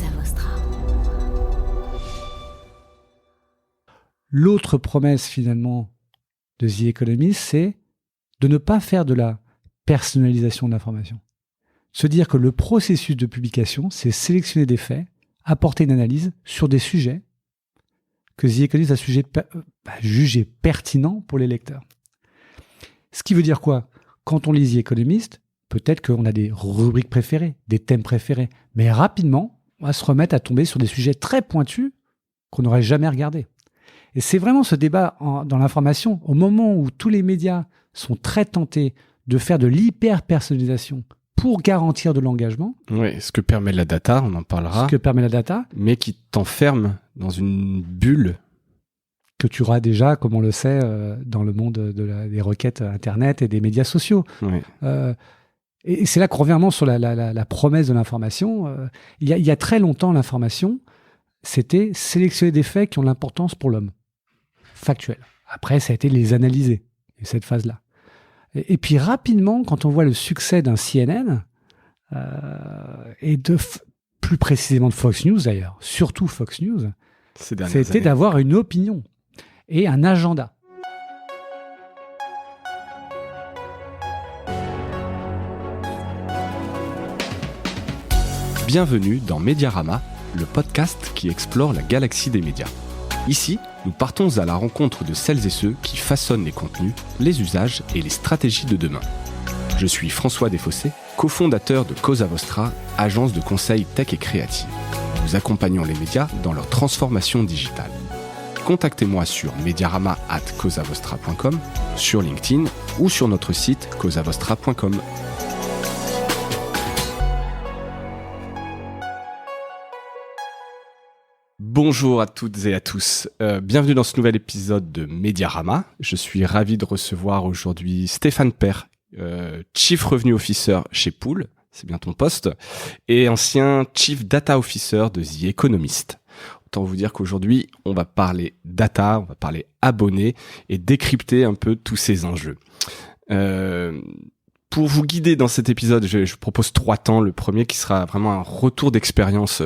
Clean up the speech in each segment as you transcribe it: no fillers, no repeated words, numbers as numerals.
Cosa Vostra. L'autre promesse finalement de The Economist, c'est de ne pas faire de la personnalisation de l'information. Se dire que le processus de publication, c'est sélectionner des faits, apporter une analyse sur des sujets que The Economist a jugé pertinents pour les lecteurs. Ce qui veut dire quoi ? Quand on lit The Economist, peut-être qu'on a des rubriques préférées, des thèmes préférés, mais rapidement, on va se remettre à tomber sur des sujets très pointus qu'on n'aurait jamais regardés. Et c'est vraiment ce débat dans l'information, au moment où tous les médias sont très tentés de faire de l'hyper-personnalisation pour garantir de l'engagement. Oui, ce que permet la data, on en parlera. Ce que permet la data. Mais qui t'enferme dans une bulle. Que tu auras déjà, comme on le sait, dans le monde des requêtes Internet et des médias sociaux. Oui. Et c'est là qu'on revient vraiment sur la promesse de l'information. Il y a très longtemps, l'information, c'était sélectionner des faits qui ont l'importance pour l'homme. Factuel. Après, ça a été les analyser, cette phase-là. Et puis rapidement, quand on voit le succès d'un CNN, et plus précisément de Fox News d'ailleurs, surtout Fox News, c'était d'avoir une opinion et un agenda. Bienvenue dans Mediarama, le podcast qui explore la galaxie des médias. Ici, nous partons à la rencontre de celles et ceux qui façonnent les contenus, les usages et les stratégies de demain. Je suis François Desfossés, cofondateur de Cosa Vostra, agence de conseil tech et créative. Nous accompagnons les médias dans leur transformation digitale. Contactez-moi sur mediarama@cosavostra.com, sur LinkedIn ou sur notre site cosavostra.com. Bonjour à toutes et à tous, bienvenue dans ce nouvel épisode de Mediarama. Je suis ravi de recevoir aujourd'hui Stéphane Père, Chief Revenue Officer chez Pool, c'est bien ton poste, et ancien Chief Data Officer de The Economist. Autant vous dire qu'aujourd'hui, on va parler data, on va parler abonnés et décrypter un peu tous ces enjeux. Pour vous guider dans cet épisode, je propose 3 temps. Le premier qui sera vraiment un retour d'expérience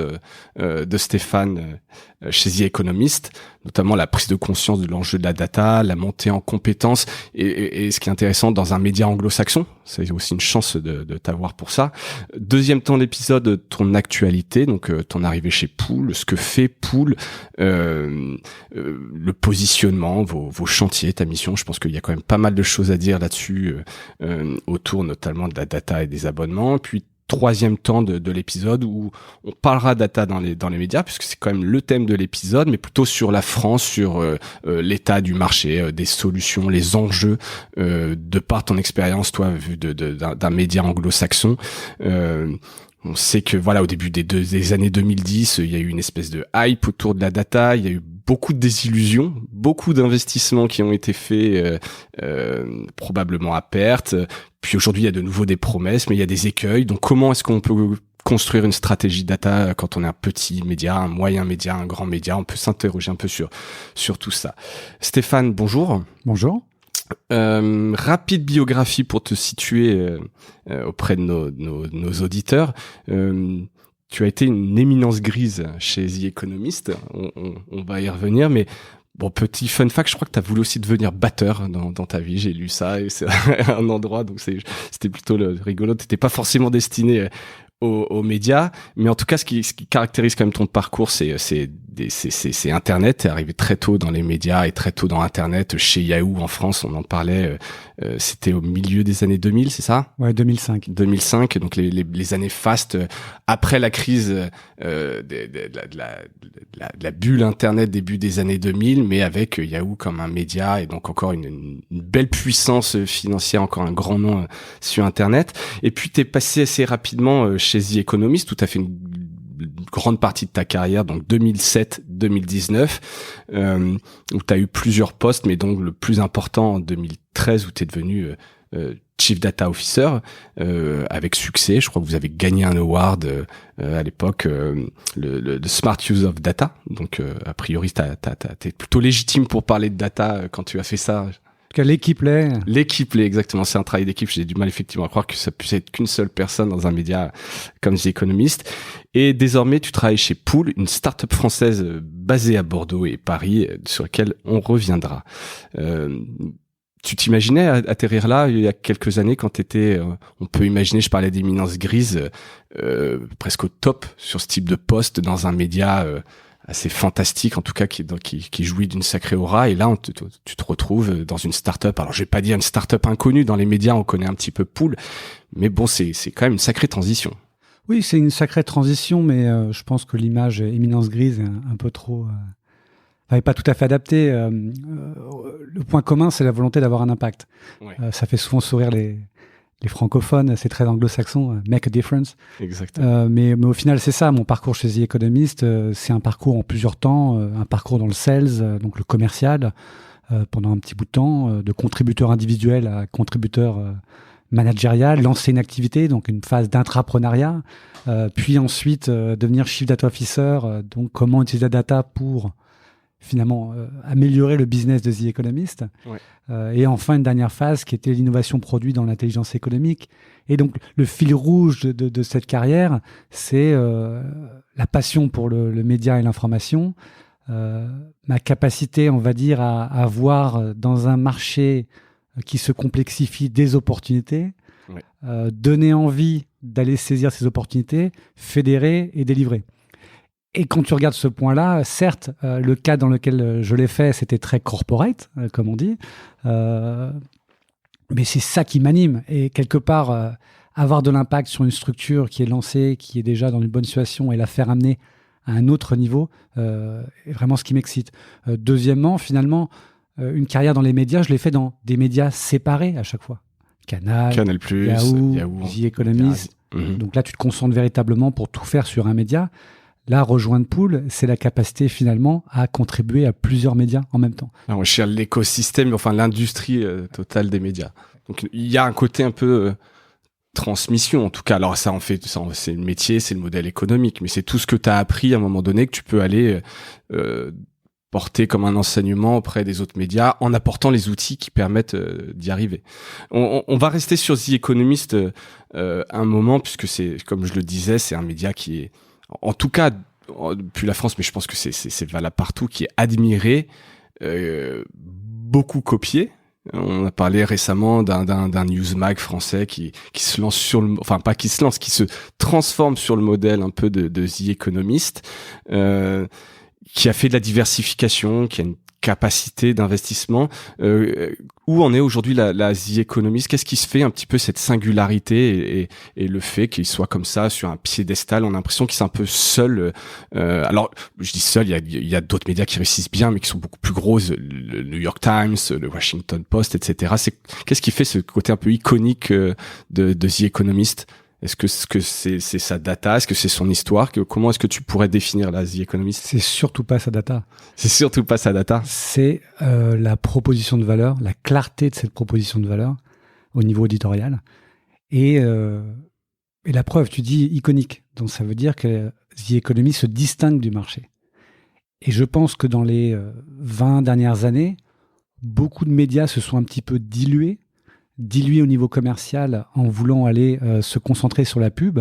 de Stéphane chez The Economist, notamment la prise de conscience de l'enjeu de la data, la montée en compétences et ce qui est intéressant dans un média anglo-saxon. C'est aussi une chance de t'avoir pour ça. Deuxième temps de l'épisode, ton actualité, donc ton arrivée chez Pool, ce que fait Pool, le positionnement, vos chantiers, ta mission. Je pense qu'il y a quand même pas mal de choses à dire là-dessus, autour notamment de la data et des abonnements. Puis troisième temps de l'épisode où on parlera data dans les médias, puisque c'est quand même le thème de l'épisode, mais plutôt sur la France, sur l'état du marché, des solutions, les enjeux, de par ton expérience, toi, vu d'un média anglo-saxon. On sait que voilà, au début des années 2010, il y a eu une espèce de hype autour de la data, il y a eu beaucoup de désillusions, beaucoup d'investissements qui ont été faits probablement à perte. Puis aujourd'hui, il y a de nouveau des promesses, mais il y a des écueils. Donc comment est-ce qu'on peut construire une stratégie data quand on est un petit média, un moyen média, un grand média? On peut s'interroger un peu sur tout ça. Stéphane, bonjour. Bonjour. Rapide biographie pour te situer auprès de nos auditeurs. Tu as été une éminence grise chez The Economist, on va y revenir, mais bon, petit fun fact, je crois que tu as voulu aussi devenir batteur dans ta vie, j'ai lu ça, et c'est un endroit, donc c'était plutôt rigolo, t'étais pas forcément destiné aux médias, mais en tout cas, ce qui caractérise quand même ton parcours, c'est Internet. T'es arrivé très tôt dans les médias et très tôt dans Internet, chez Yahoo en France, on en parlait, c'était au milieu des années 2000, c'est ça? Ouais, 2005. 2005, donc les années fastes, après la crise de la bulle Internet début des années 2000, mais avec Yahoo comme un média et donc encore une belle puissance financière, encore un grand nom sur Internet. Et puis t'es passé assez rapidement chez The Economist, où t'as fait une grande partie de ta carrière, donc 2007-2019, où tu as eu plusieurs postes, mais donc le plus important en 2013, où tu es devenu Chief Data Officer, avec succès. Je crois que vous avez gagné un award à l'époque, le Smart Use of Data. Donc, a priori, t'es plutôt légitime pour parler de data quand tu as fait ça. Que l'équipe l'est. L'équipe l'est, exactement. C'est un travail d'équipe. J'ai du mal effectivement à croire que ça puisse être qu'une seule personne dans un média comme The Economist. Et désormais, tu travailles chez Pool, une start-up française basée à Bordeaux et Paris, sur laquelle on reviendra. Tu t'imaginais atterrir là il y a quelques années quand t'étais, on peut imaginer, je parlais d'éminence grise, presque au top sur ce type de poste dans un média assez fantastique, en tout cas qui jouit d'une sacrée aura. Et là, tu te retrouves dans une start-up. Alors, je vais pas dire une start-up inconnue. Dans les médias, on connaît un petit peu Pool, mais bon, c'est quand même une sacrée transition. Oui, c'est une sacrée transition, mais je pense que l'image éminence grise est un peu trop, est pas tout à fait adaptée. Le point commun, c'est la volonté d'avoir un impact. Ouais. Ça fait souvent sourire les francophones, c'est très anglo-saxon, make a difference. Exactement. Mais au final, c'est ça. Mon parcours chez The Economist, c'est un parcours en plusieurs temps, un parcours dans le sales, donc le commercial, pendant un petit bout de temps, de contributeur individuel à contributeur managérial, lancer une activité, donc une phase d'intrapreneuriat, puis ensuite devenir chief data officer, donc comment utiliser la data pour finalement améliorer le business de The Economist. Ouais. Et enfin, une dernière phase qui était l'innovation produit dans l'intelligence économique. Et donc, le fil rouge de cette carrière, c'est la passion pour le média et l'information, ma capacité, on va dire, à voir dans un marché qui se complexifie des opportunités, ouais. Donner envie d'aller saisir ces opportunités, fédérer et délivrer. Et quand tu regardes ce point-là, certes, le cadre dans lequel je l'ai fait, c'était très corporate, comme on dit, mais c'est ça qui m'anime. Et quelque part, avoir de l'impact sur une structure qui est lancée, qui est déjà dans une bonne situation, et la faire amener à un autre niveau, est vraiment ce qui m'excite. Deuxièmement, finalement, une carrière dans les médias, je l'ai fait dans des médias séparés à chaque fois. Canal+, Yahoo, The Economist. Donc là, tu te concentres véritablement pour tout faire sur un média. Là, rejoindre Pool, c'est la capacité finalement à contribuer à plusieurs médias en même temps. On cherche l'écosystème, enfin l'industrie totale des médias. Donc il y a un côté un peu transmission en tout cas. Alors ça c'est le métier, c'est le modèle économique, mais c'est tout ce que tu as appris à un moment donné que tu peux aller porter comme un enseignement auprès des autres médias en apportant les outils qui permettent d'y arriver. On va rester sur The Economist un moment, puisque c'est, comme je le disais, c'est un média qui est, en tout cas, depuis la France, mais je pense que c'est valable partout, qui est admiré, beaucoup copié. On a parlé récemment d'un newsmag français qui se lance sur le, enfin pas qui se lance, qui se transforme sur le modèle un peu de The Economist, qui a fait de la diversification, qui a une capacité d'investissement. Où en est aujourd'hui la The Economist? Qu'est-ce qui se fait un petit peu cette singularité et le fait qu'il soit comme ça sur un piédestal? On a l'impression qu'il est un peu seul. Alors, je dis seul, il y a d'autres médias qui réussissent bien, mais qui sont beaucoup plus gros. Le New York Times, le Washington Post, etc. Qu'est-ce qui fait ce côté un peu iconique de The Economist? Est-ce que c'est sa data? Est-ce que c'est son histoire? Comment est-ce que tu pourrais définir la The Economist? C'est surtout pas sa data. C'est surtout pas sa data. C'est la proposition de valeur, la clarté de cette proposition de valeur au niveau éditorial. Et la preuve, tu dis iconique. Donc ça veut dire que The Economist se distingue du marché. Et je pense que dans les 20 dernières années, beaucoup de médias se sont un petit peu dilués au niveau commercial en voulant aller se concentrer sur la pub,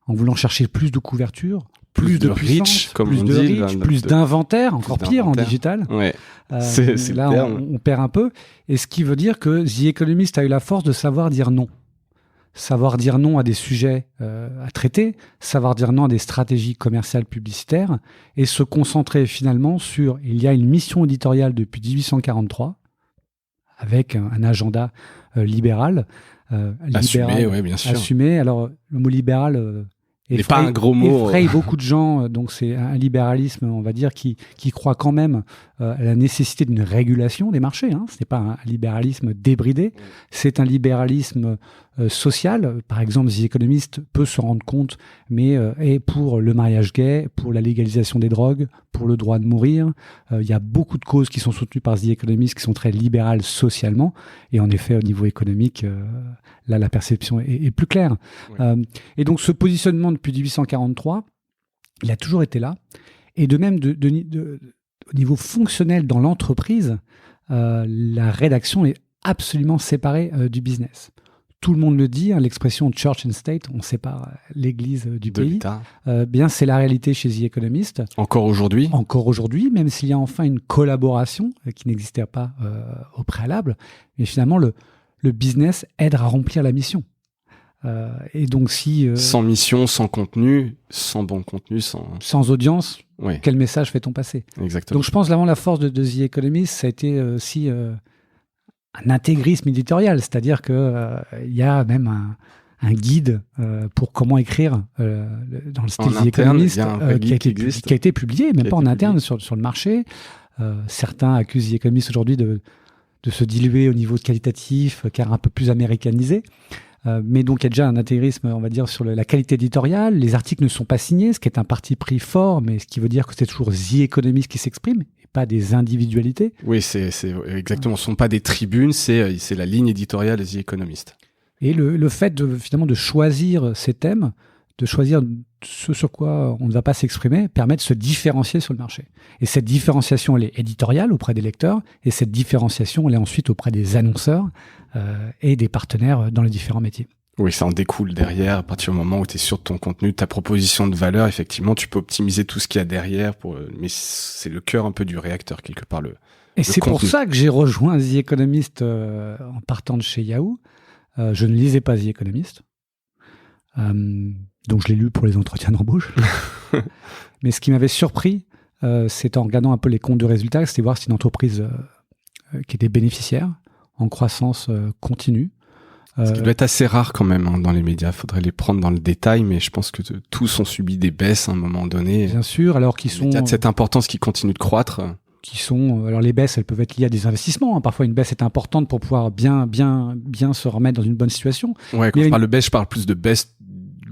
en voulant chercher plus de couverture, plus de puissance, reach, comme plus on de dit, reach, plus d'inventaire, encore pire en digital. Ouais. Là, on perd un peu. Et ce qui veut dire que The Economist a eu la force de savoir dire non. Savoir dire non à des sujets à traiter, savoir dire non à des stratégies commerciales publicitaires et se concentrer finalement sur, il y a une mission éditoriale depuis 1843 avec un agenda libéral. Assumé, oui, bien sûr. Assumé. Alors, le mot libéral n'est pas un gros mot. Effraie beaucoup de gens. Donc, c'est un libéralisme, on va dire, qui croit quand même à la nécessité d'une régulation des marchés. Ce n'est pas un libéralisme débridé. C'est un libéralisme social. Par exemple, The Economist peut se rendre compte, mais est pour le mariage gay, pour la légalisation des drogues, pour le droit de mourir. Il y a beaucoup de causes qui sont soutenues par The Economist qui sont très libérales socialement. Et en effet, au niveau économique, là, la perception est plus claire. Oui. Et donc, ce positionnement depuis 1843, il a toujours été là. Et de même, au niveau fonctionnel dans l'entreprise, la rédaction est absolument séparer du business. Tout le monde le dit, l'expression church and state, on sépare l'Église du pays. l'État. Bien, c'est la réalité chez The Economist. Encore aujourd'hui. Encore aujourd'hui, même s'il y a enfin une collaboration qui n'existait pas au préalable. Mais finalement, le business aide à remplir la mission. Et donc sans mission, sans contenu, sans bon contenu, sans audience, ouais. Quel message fait-on passer? Exactement. Donc je pense vraiment la force de The Economist, ça a été aussi un intégrisme éditorial, c'est-à-dire que il y a même un guide pour comment écrire dans le style The Economist qui a été publié, même pas en interne sur le marché. Certains accusent The Economist aujourd'hui de se diluer au niveau de qualitatif, car un peu plus américanisé. Mais donc il y a déjà un intégrisme, on va dire, sur la qualité éditoriale. Les articles ne sont pas signés, ce qui est un parti pris fort, mais ce qui veut dire que c'est toujours The Economist qui s'exprime, et pas des individualités. Oui, c'est exactement. Ce ne sont pas des tribunes, c'est la ligne éditoriale de The Economist. Et le fait finalement de choisir ces thèmes, de choisir ce sur quoi on ne va pas s'exprimer, permet de se différencier sur le marché. Et cette différenciation, elle est éditoriale auprès des lecteurs, et cette différenciation, elle est ensuite auprès des annonceurs et des partenaires dans les différents métiers. Oui, ça en découle derrière. À partir du moment où tu es sûr de ton contenu, ta proposition de valeur, effectivement, tu peux optimiser tout ce qu'il y a derrière. Mais c'est le cœur un peu du réacteur, quelque part. Et c'est pour ça que j'ai rejoint The Economist en partant de chez Yahoo. Je ne lisais pas The Economist. Donc je l'ai lu pour les entretiens d'embauche. Mais ce qui m'avait surpris, c'est en regardant un peu les comptes de résultats, c'était voir si une entreprise qui était bénéficiaire, en croissance continue. Ce qui doit être assez rare quand même dans les médias. Il faudrait les prendre dans le détail, mais je pense que tous ont subi des baisses à un moment donné. Bien sûr, alors qu'ils sont... Il y a de cette importance qui continue de croître. Alors les baisses, elles peuvent être liées à des investissements. Hein. Parfois, une baisse est importante pour pouvoir bien se remettre dans une bonne situation. Ouais, quand je parle de baisse, je parle plus de baisse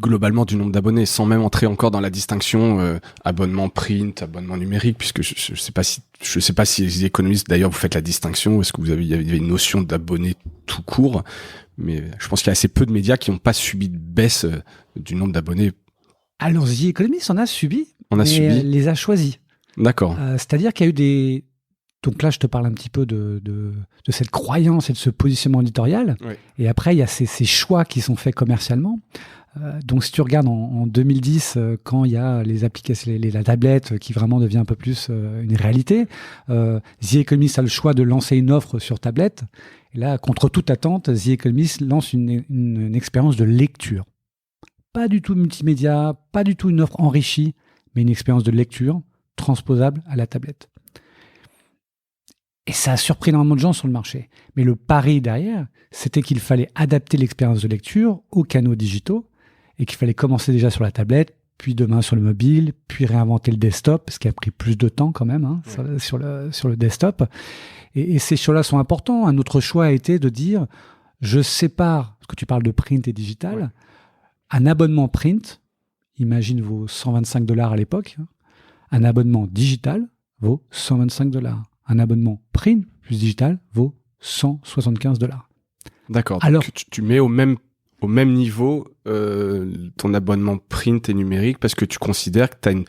globalement du nombre d'abonnés, sans même entrer encore dans la distinction abonnement print, abonnement numérique, puisque je sais pas si les économistes, d'ailleurs, vous faites la distinction. Est-ce que il y avait une notion d'abonnés tout court? Mais je pense qu'il y a assez peu de médias qui n'ont pas subi de baisse du nombre d'abonnés. Alors, The Economist en a subi. Les a choisis. D'accord. C'est-à-dire qu'il y a eu des... Donc là, je te parle un petit peu de cette croyance et de ce positionnement éditorial. Oui. Et après, il y a ces choix qui sont faits commercialement. Donc, si tu regardes en 2010, quand il y a les applications, la tablette qui vraiment devient un peu plus une réalité, The Economist a le choix de lancer une offre sur tablette. Et là, contre toute attente, The Economist lance une expérience de lecture. Pas du tout multimédia, pas du tout une offre enrichie, mais une expérience de lecture transposable à la tablette. Et ça a surpris énormément de gens sur le marché. Mais le pari derrière, c'était qu'il fallait adapter l'expérience de lecture aux canaux digitaux et qu'il fallait commencer déjà sur la tablette, puis demain sur le mobile, puis réinventer le desktop, ce qui a pris plus de temps quand même sur le desktop. Et ces choix-là sont importants. Un autre choix a été de dire, je sépare, parce que tu parles de print et digital, un abonnement print, imagine vaut $125 à l'époque, un abonnement digital vaut $125. Un abonnement print plus digital vaut $175. D'accord. Alors donc tu mets au même niveau ton abonnement print et numérique parce que tu considères que tu as une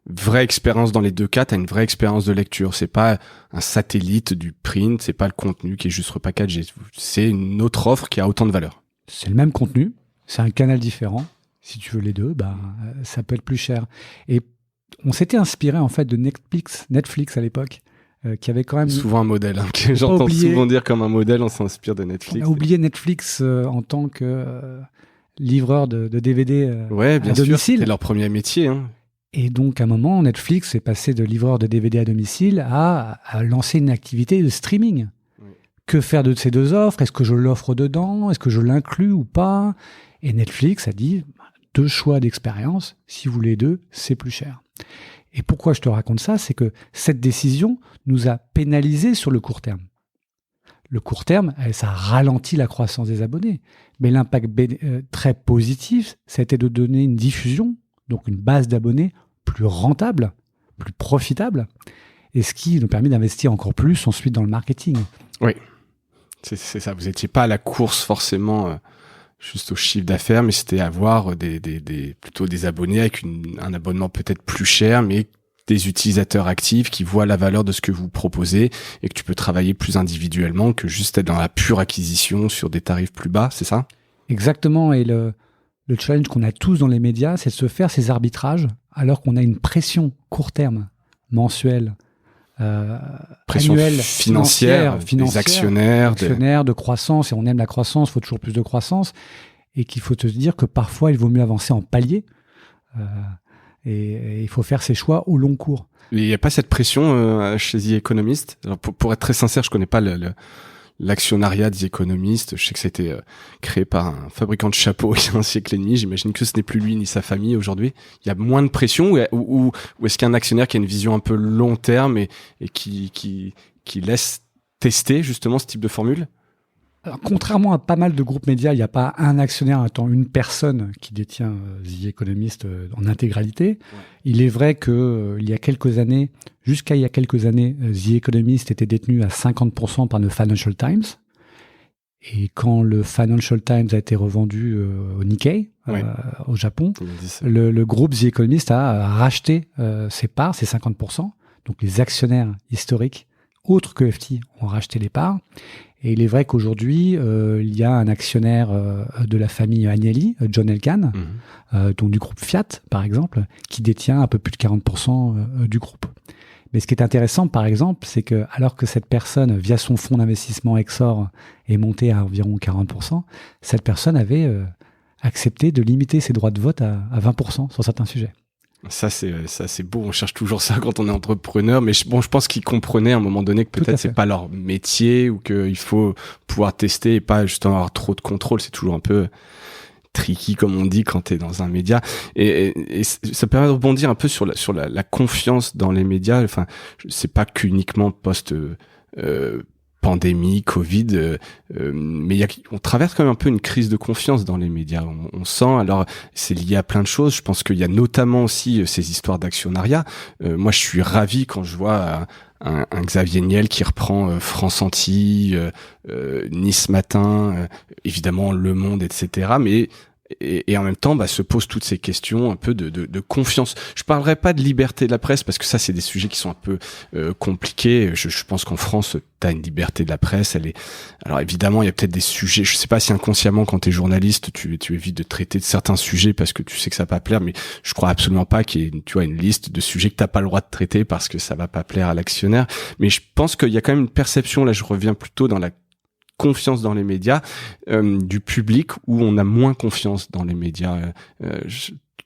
vraie expérience dans les deux cas, tu as une vraie expérience de lecture. C'est pas un satellite du print, c'est pas le contenu qui est juste repackagé. C'est une autre offre qui a autant de valeur. C'est le même contenu, c'est un canal différent. Si tu veux les deux, ça peut être plus cher. Et on s'était inspiré en fait de Netflix à l'époque. Qui avait quand même souvent un modèle que j'entends souvent dire comme un modèle, on s'inspire de Netflix. On a oublié Netflix en tant que livreur de DVD bien à domicile. Sûr, c'était leur premier métier. Hein. Et donc à un moment, Netflix est passé de livreur de DVD à domicile à lancer une activité de streaming. Oui. Que faire de ces deux offres? Est-ce que je l'offre dedans? Est-ce que je l'inclus ou pas? Et Netflix a dit, 2 choix d'expérience, si vous voulez 2, c'est plus cher. Et pourquoi je te raconte ça? C'est que cette décision nous a pénalisés sur le court terme. Le court terme, ça ralentit la croissance des abonnés. Mais l'impact très positif, ça a été de donner une diffusion, donc une base d'abonnés plus rentable, plus profitable, et ce qui nous permet d'investir encore plus ensuite dans le marketing. Oui, c'est ça. Vous n'étiez pas à la course forcément juste au chiffre d'affaires, mais c'était avoir plutôt des abonnés avec un abonnement peut-être plus cher, mais des utilisateurs actifs qui voient la valeur de ce que vous proposez et que tu peux travailler plus individuellement que juste être dans la pure acquisition sur des tarifs plus bas, c'est ça? Exactement. Et le challenge qu'on a tous dans les médias, c'est de se faire ces arbitrages alors qu'on a une pression court terme, mensuelle, pression annuelle, financière, des actionnaires, de croissance, et on aime la croissance, il faut toujours plus de croissance, et qu'il faut te dire que parfois il vaut mieux avancer en palier, et il faut faire ses choix au long cours. Il n'y a pas cette pression chez The Economist. Alors pour être très sincère, je connais pas l'actionnariat des économistes. Je sais que c'était créé par un fabricant de chapeaux il y a un siècle et demi. J'imagine que ce n'est plus lui ni sa famille aujourd'hui. Il y a moins de pression ou est-ce qu'il y a un actionnaire qui a une vision un peu long terme et qui laisse tester justement ce type de formule? Alors, contrairement à pas mal de groupes médias, il n'y a pas un actionnaire, une personne qui détient The Economist en intégralité. Ouais. Il est vrai que jusqu'à il y a quelques années, The Economist était détenu à 50% par le Financial Times. Et quand le Financial Times a été revendu au Nikkei, au Japon, le groupe The Economist a racheté ses parts, ses 50%. Donc les actionnaires historiques, autres que FT, ont racheté les parts. Et il est vrai qu'aujourd'hui, il y a un actionnaire de la famille Agnelli, John Elkann, donc du groupe Fiat, par exemple, qui détient un peu plus de 40% du groupe. Mais ce qui est intéressant, par exemple, c'est que alors que cette personne, via son fonds d'investissement Exor, est montée à environ 40%, cette personne avait accepté de limiter ses droits de vote à 20% sur certains sujets. Ça c'est beau, on cherche toujours ça quand on est entrepreneur, mais je pense qu'ils comprenaient à un moment donné que peut-être c'est pas leur métier ou qu'il faut pouvoir tester et pas justement avoir trop de contrôle. C'est toujours un peu tricky comme on dit quand t'es dans un média, et ça permet de rebondir un peu sur la confiance dans les médias. Enfin, c'est pas qu'uniquement post pandémie, Covid, mais on traverse quand même un peu une crise de confiance dans les médias. On sent, alors c'est lié à plein de choses. Je pense qu'il y a notamment aussi ces histoires d'actionnariat. Moi, je suis ravi quand je vois un Xavier Niel qui reprend France Antilles, Nice Matin, évidemment Le Monde, etc. Mais et en même temps, se posent toutes ces questions un peu de confiance. Je parlerai pas de liberté de la presse parce que ça, c'est des sujets qui sont un peu compliqués. Je pense qu'en France, t'as une liberté de la presse. Alors évidemment, il y a peut-être des sujets. Je sais pas si inconsciemment, quand t'es journaliste, tu évites de traiter de certains sujets parce que tu sais que ça va pas plaire. Mais je crois absolument pas qu'il y ait une liste de sujets que t'as pas le droit de traiter parce que ça va pas plaire à l'actionnaire. Mais je pense qu'il y a quand même une perception. Là, je reviens plutôt dans la confiance dans les médias du public, où on a moins confiance dans les médias.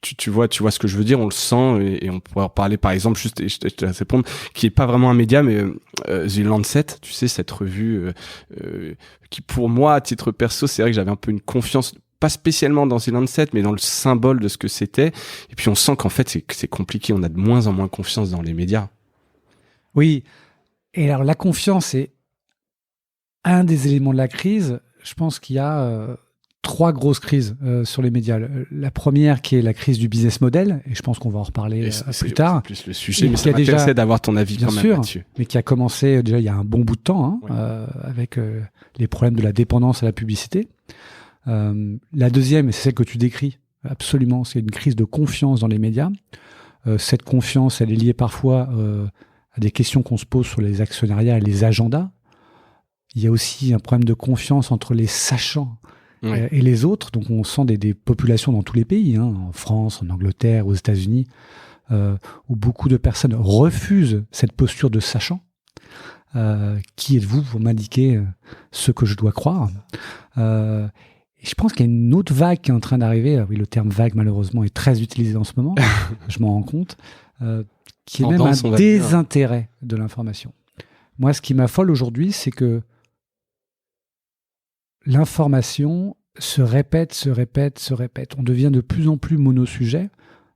Tu vois ce que je veux dire, on le sent, et on pourrait en parler par exemple, juste, je te laisse répondre, qui est pas vraiment un média, mais The Lancet, tu sais, cette revue qui pour moi, à titre perso, c'est vrai que j'avais un peu une confiance, pas spécialement dans The Lancet, mais dans le symbole de ce que c'était, et puis on sent qu'en fait c'est compliqué, on a de moins en moins confiance dans les médias. Oui, et alors la confiance est un des éléments de la crise. Je pense qu'il y a 3 grosses crises sur les médias. La première qui est la crise du business model, et je pense qu'on va en reparler plus tard. C'est plus le sujet, mais ça m'intéressait d'avoir ton avis bien quand même sûr, là-dessus. Mais qui a commencé déjà il y a un bon bout de temps, avec les problèmes de la dépendance à la publicité. La deuxième, et c'est celle que tu décris absolument, c'est une crise de confiance dans les médias. Cette confiance, elle est liée parfois à des questions qu'on se pose sur les actionnariats et les agendas. Il y a aussi un problème de confiance entre les sachants et les autres. Donc, on sent des populations dans tous les pays, en France, en Angleterre, aux États-Unis, où beaucoup de personnes refusent cette posture de sachant. Qui êtes-vous pour m'indiquer ce que je dois croire ? Et je pense qu'il y a une autre vague qui est en train d'arriver. Oui, le terme vague, malheureusement, est très utilisé en ce moment. Je m'en rends compte. Qui est même un désintérêt de l'information. Moi, ce qui m'affole aujourd'hui, c'est que l'information se répète. On devient de plus en plus monosujet.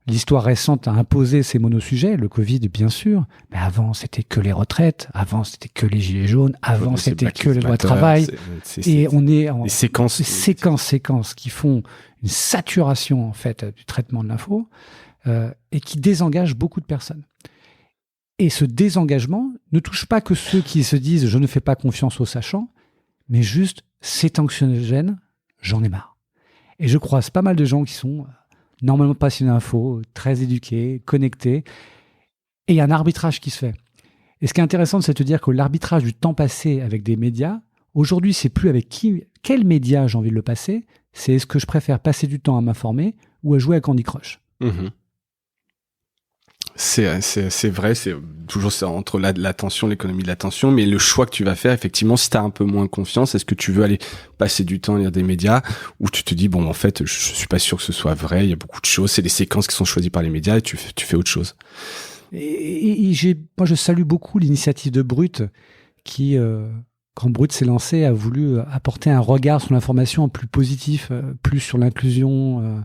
L'histoire récente a imposé ces monosujets, le Covid, bien sûr, mais avant, c'était que les retraites, avant, c'était que les gilets jaunes, avant, c'était que les lois de travail. Et on est en séquences qui font une saturation, en fait, du traitement de l'info, et qui désengagent beaucoup de personnes. Et ce désengagement ne touche pas que ceux qui se disent « je ne fais pas confiance aux sachants », mais juste « c'est anxiogène, j'en ai marre ». Et je croise pas mal de gens qui sont normalement passionnés d'info, très éduqués, connectés, Et il y a un arbitrage qui se fait. Et ce qui est intéressant, c'est de te dire que l'arbitrage du temps passé avec des médias, aujourd'hui, c'est plus avec quel média j'ai envie de le passer, c'est est-ce que je préfère passer du temps à m'informer ou à jouer à Candy Crush. C'est vrai, c'est toujours ça, entre l'attention, l'économie de l'attention, mais le choix que tu vas faire, effectivement, si tu as un peu moins confiance, est-ce que tu veux aller passer du temps à lire des médias, ou tu te dis, bon, en fait, je suis pas sûr que ce soit vrai, il y a beaucoup de choses, c'est des séquences qui sont choisies par les médias, et tu fais autre chose. Et moi, je salue beaucoup l'initiative de Brut, qui, quand Brut s'est lancé, a voulu apporter un regard sur l'information plus positif, plus sur l'inclusion,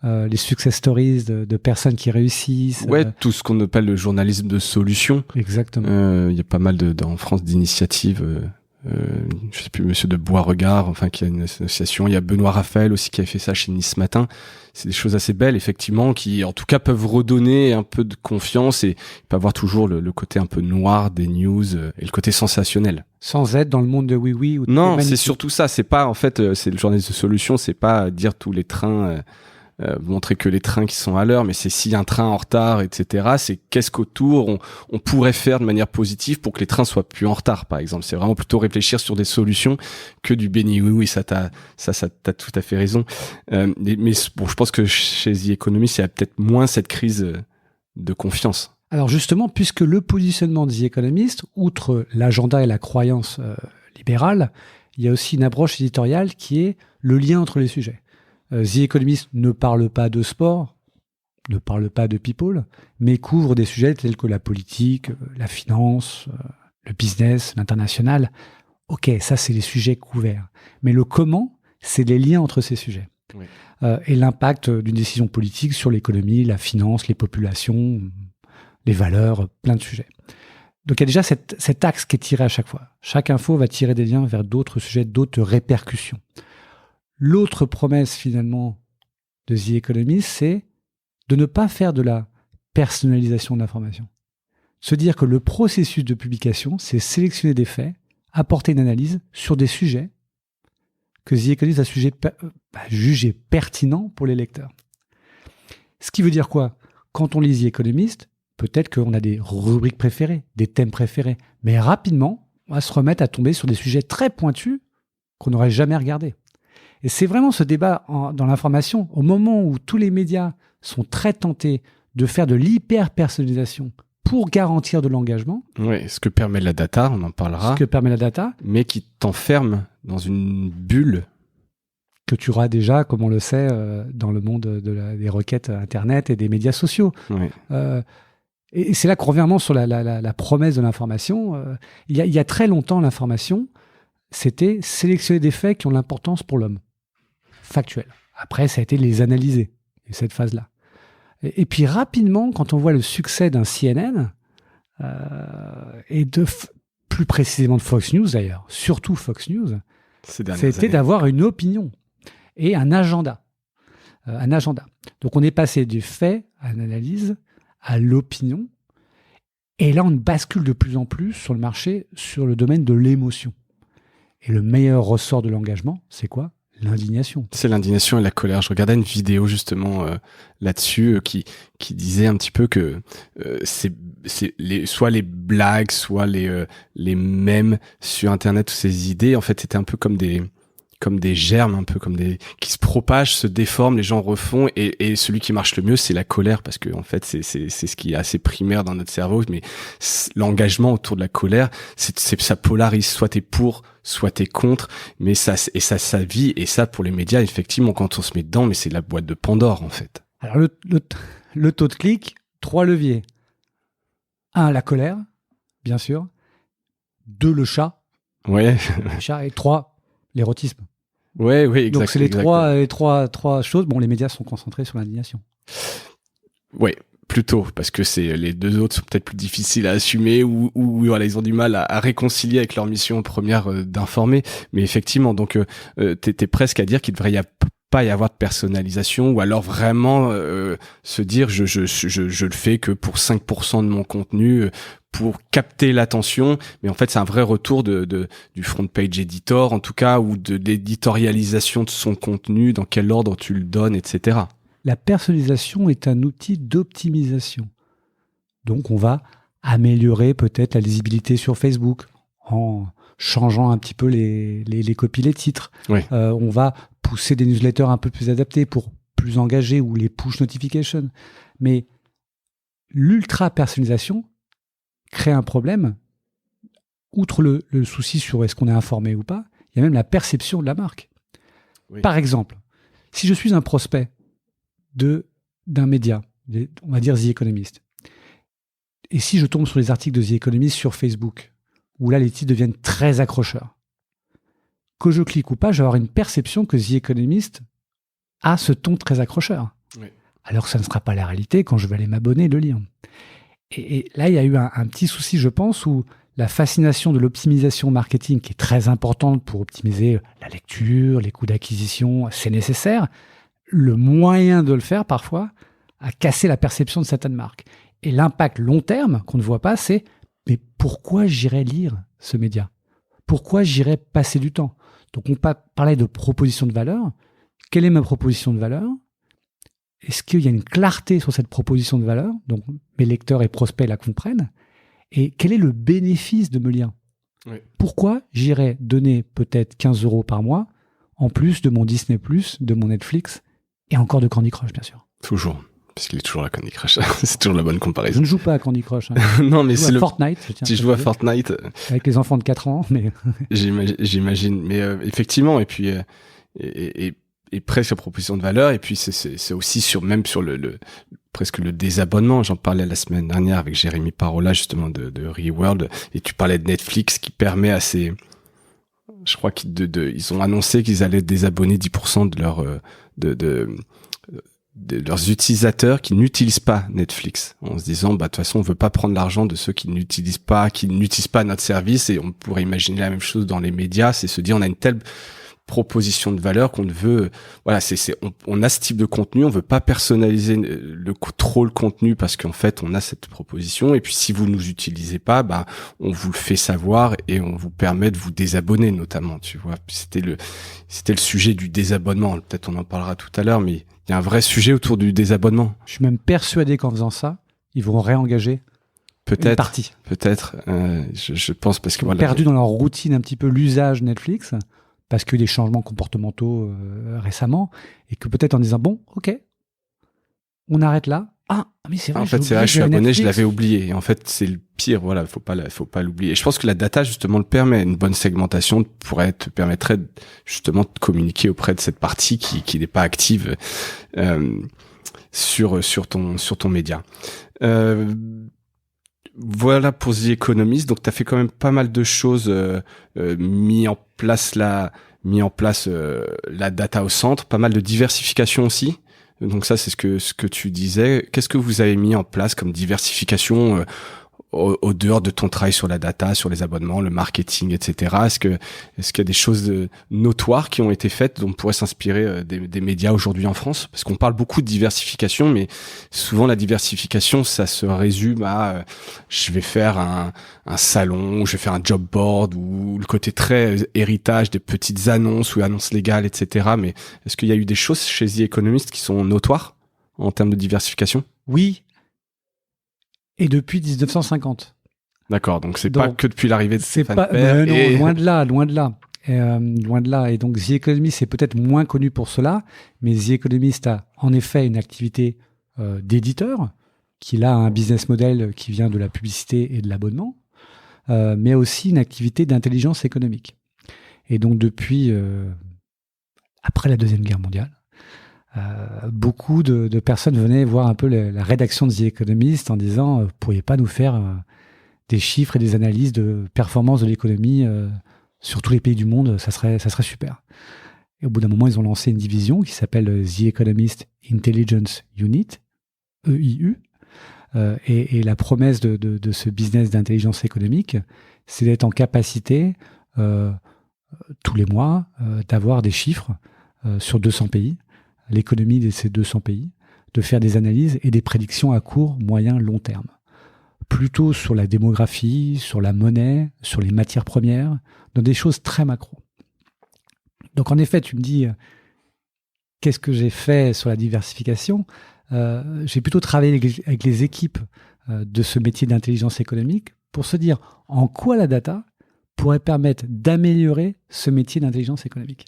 les success stories de personnes qui réussissent. Ouais, tout ce qu'on appelle le journalisme de solution. Exactement. Il y a pas mal en France d'initiatives. Je sais plus, Monsieur de Boisregard, enfin, qui a une association. Il y a Benoît Raphaël aussi qui a fait ça chez Nice Matin. C'est des choses assez belles, effectivement, qui, en tout cas, peuvent redonner un peu de confiance et pas avoir toujours le côté un peu noir des news et le côté sensationnel. Sans être dans le monde de oui-oui. Non, c'est surtout ça. C'est pas, en fait, c'est le journalisme de solution, c'est pas dire tous les trains, montrer que les trains qui sont à l'heure, mais c'est s'il y a un train en retard, etc. C'est qu'est-ce qu'autour on pourrait faire de manière positive pour que les trains soient plus en retard, par exemple. C'est vraiment plutôt réfléchir sur des solutions que du béni oui, ça t'as tout à fait raison. Mais bon, je pense que chez The Economist, il y a peut-être moins cette crise de confiance. Alors justement, puisque le positionnement de The Economist, outre l'agenda et la croyance libérale, il y a aussi une approche éditoriale qui est le lien entre les sujets. The Economist ne parle pas de sport, ne parle pas de people, mais couvre des sujets tels que la politique, la finance, le business, l'international. Ok, ça c'est les sujets couverts. Mais le comment, c'est les liens entre ces sujets. Oui. Et l'impact d'une décision politique sur l'économie, la finance, les populations, les valeurs, plein de sujets. Donc il y a déjà cet axe qui est tiré à chaque fois. Chaque info va tirer des liens vers d'autres sujets, d'autres répercussions. L'autre promesse, finalement, de The Economist, c'est de ne pas faire de la personnalisation de l'information. Se dire que le processus de publication, c'est sélectionner des faits, apporter une analyse sur des sujets que The Economist a jugé pertinents pour les lecteurs. Ce qui veut dire quoi ? Quand on lit The Economist, peut-être qu'on a des rubriques préférées, des thèmes préférés, mais rapidement, on va se remettre à tomber sur des sujets très pointus qu'on n'aurait jamais regardés. Et c'est vraiment ce débat dans l'information, au moment où tous les médias sont très tentés de faire de l'hyper-personnalisation pour garantir de l'engagement. Oui, ce que permet la data, on en parlera. Ce que permet la data. Mais qui t'enferme dans une bulle. Que tu auras déjà, comme on le sait, dans le monde des requêtes Internet et des médias sociaux. Oui. Et c'est là qu'on revient vraiment sur la promesse de l'information. Il y a très longtemps, l'information, c'était sélectionner des faits qui ont l'importance pour l'homme. Factuel. Après, ça a été les analyser, cette phase-là. Et puis rapidement, quand on voit le succès d'un CNN, et plus précisément de Fox News d'ailleurs, surtout Fox News, c'était d'avoir une opinion et un agenda. Donc on est passé du fait à l'analyse, à l'opinion, et là on bascule de plus en plus sur le marché, sur le domaine de l'émotion. Et le meilleur ressort de l'engagement, c'est quoi ? L'indignation. C'est l'indignation et la colère. Je regardais une vidéo justement là-dessus qui disait un petit peu que c'est soit les blagues, soit les mèmes sur Internet, toutes ces idées, en fait, c'était un peu comme des germes, un peu comme qui se propagent, se déforment, les gens refont, et celui qui marche le mieux, c'est la colère, parce que en fait, c'est ce qui est assez primaire dans notre cerveau, mais l'engagement autour de la colère, ça polarise, soit t'es pour, soit t'es contre, mais ça vit, et ça, pour les médias, effectivement, quand on se met dedans, mais c'est la boîte de Pandore, en fait. Alors, le taux de clic, 3 leviers. 1, la colère, bien sûr. 2, le chat. Ouais. Le chat, et 3, l'érotisme. Oui, exactement. Donc c'est les trois choses. Bon, les médias sont concentrés sur l'indignation. Oui, plutôt, parce que les deux autres sont peut-être plus difficiles à assumer ou voilà, ils ont du mal à réconcilier avec leur mission première d'informer. Mais effectivement, donc t'es presque à dire qu'il devrait pas y avoir de personnalisation, ou alors vraiment se dire je le fais que pour 5% de mon contenu, pour capter l'attention, mais en fait c'est un vrai retour du front page editor en tout cas, ou de l'éditorialisation de son contenu, dans quel ordre tu le donnes, etc. La personnalisation est un outil d'optimisation, Donc, on va améliorer peut-être la lisibilité sur Facebook en changeant un petit peu les copies, les titres. Oui. On va pousser des newsletters un peu plus adaptés pour plus engagés ou les push notifications. Mais l'ultra-personnalisation crée un problème. Outre le souci sur est-ce qu'on est informé ou pas, il y a même la perception de la marque. Oui. Par exemple, si je suis un prospect d'un média, on va dire The Economist, et si je tombe sur les articles de The Economist sur Facebook, où là les titres deviennent très accrocheurs, que je clique ou pas, je vais avoir une perception que The Economist a ce ton très accrocheur. Oui. Alors que ça ne sera pas la réalité quand je vais aller m'abonner et le lire. Et là, il y a eu un petit souci, je pense, où la fascination de l'optimisation marketing, qui est très importante pour optimiser la lecture, les coûts d'acquisition, c'est nécessaire. Le moyen de le faire, parfois, a cassé la perception de certaines marques. Et l'impact long terme, qu'on ne voit pas, c'est « mais pourquoi j'irais lire ce média ? Pourquoi j'irais passer du temps ?» Donc, on parlait de proposition de valeur. Quelle est ma proposition de valeur ? Est-ce qu'il y a une clarté sur cette proposition de valeur ? Donc, mes lecteurs et prospects la comprennent. Et quel est le bénéfice de me lire ? Oui. Pourquoi j'irais donner peut-être 15 € par mois, en plus de mon Disney+, de mon Netflix, et encore de Candy Crush, bien sûr. Toujours. Parce qu'il est toujours là, Candy Crush. C'est toujours la bonne Je comparaison. ne joue pas à Candy Crush. Hein. Non, mais je joue c'est à le... Fortnite. Tu joues à Fortnite. Avec les enfants de 4 ans, mais... J'imagine. Mais effectivement, et puis... et presque la proposition de valeur, et puis c'est aussi même sur presque le désabonnement. J'en parlais la semaine dernière avec Jérémy Parola, justement, de Reworld, et tu parlais de Netflix qui permet à ces... Je crois ils ont annoncé qu'ils allaient désabonner 10% de leurs utilisateurs qui n'utilisent pas Netflix, en se disant, de toute façon, on veut pas prendre l'argent de ceux qui n'utilisent pas notre service, et on pourrait imaginer la même chose dans les médias, c'est se dire, on a une telle proposition de valeur qu'on ne veut, voilà, on a ce type de contenu, on veut pas personnaliser trop le contenu parce qu'en fait on a cette proposition, et puis si vous nous utilisez pas, on vous le fait savoir et on vous permet de vous désabonner notamment, tu vois. C'était le sujet du désabonnement, peut-être on en parlera tout à l'heure, mais il y a un vrai sujet autour du désabonnement. Je suis même persuadé qu'en faisant ça, ils vont réengager une partie. Peut-être, je pense, parce que ils ont perdu dans leur routine un petit peu l'usage Netflix, parce qu'il y a eu des changements comportementaux récemment, et que peut-être en disant, bon, ok, on arrête là. Ah, mais c'est vrai, en fait, c'est vrai, je suis abonné, je l'avais oublié. Et en fait, c'est le pire, voilà, faut pas l'oublier. Et je pense que la data, justement, le permet. Une bonne segmentation permettrait justement de communiquer auprès de cette partie qui n'est pas active sur ton média. Voilà pour The Economist. Donc, tu as fait quand même pas mal de choses, mis en place la data au centre, pas mal de diversification aussi. Donc ça, c'est ce que tu disais. Qu'est-ce que vous avez mis en place comme diversification au dehors de ton travail sur la data, sur les abonnements, le marketing, etc. Est-ce qu'il y a des choses notoires qui ont été faites dont on pourrait s'inspirer des médias aujourd'hui en France ? Parce qu'on parle beaucoup de diversification, mais souvent la diversification, ça se résume à je vais faire un salon, ou je vais faire un job board, ou le côté très héritage des petites annonces ou annonces légales, etc. Mais est-ce qu'il y a eu des choses chez The Economist qui sont notoires en termes de diversification ? Oui. Et depuis 1950. D'accord, donc c'est pas que depuis l'arrivée de Stéphane Père. Non, loin de là. Loin de là. Et donc The Economist, c'est peut-être moins connu pour cela, mais The Economist a en effet une activité d'éditeur, qui a un business model qui vient de la publicité et de l'abonnement, mais aussi une activité d'intelligence économique. Et donc depuis, après la Deuxième Guerre mondiale, beaucoup de personnes venaient voir un peu la rédaction de The Economist en disant vous pourriez pas nous faire des chiffres et des analyses de performance de l'économie sur tous les pays du monde, ça serait super. Et au bout d'un moment, ils ont lancé une division qui s'appelle The Economist Intelligence Unit, EIU, et la promesse de ce business d'intelligence économique, c'est d'être en capacité tous les mois d'avoir des chiffres sur 200 pays, l'économie de ces 200 pays, de faire des analyses et des prédictions à court, moyen, long terme. Plutôt sur la démographie, sur la monnaie, sur les matières premières, dans des choses très macro. Donc en effet, tu me dis, qu'est-ce que j'ai fait sur la diversification ? J'ai plutôt travaillé avec les équipes de ce métier d'intelligence économique pour se dire en quoi la data pourrait permettre d'améliorer ce métier d'intelligence économique.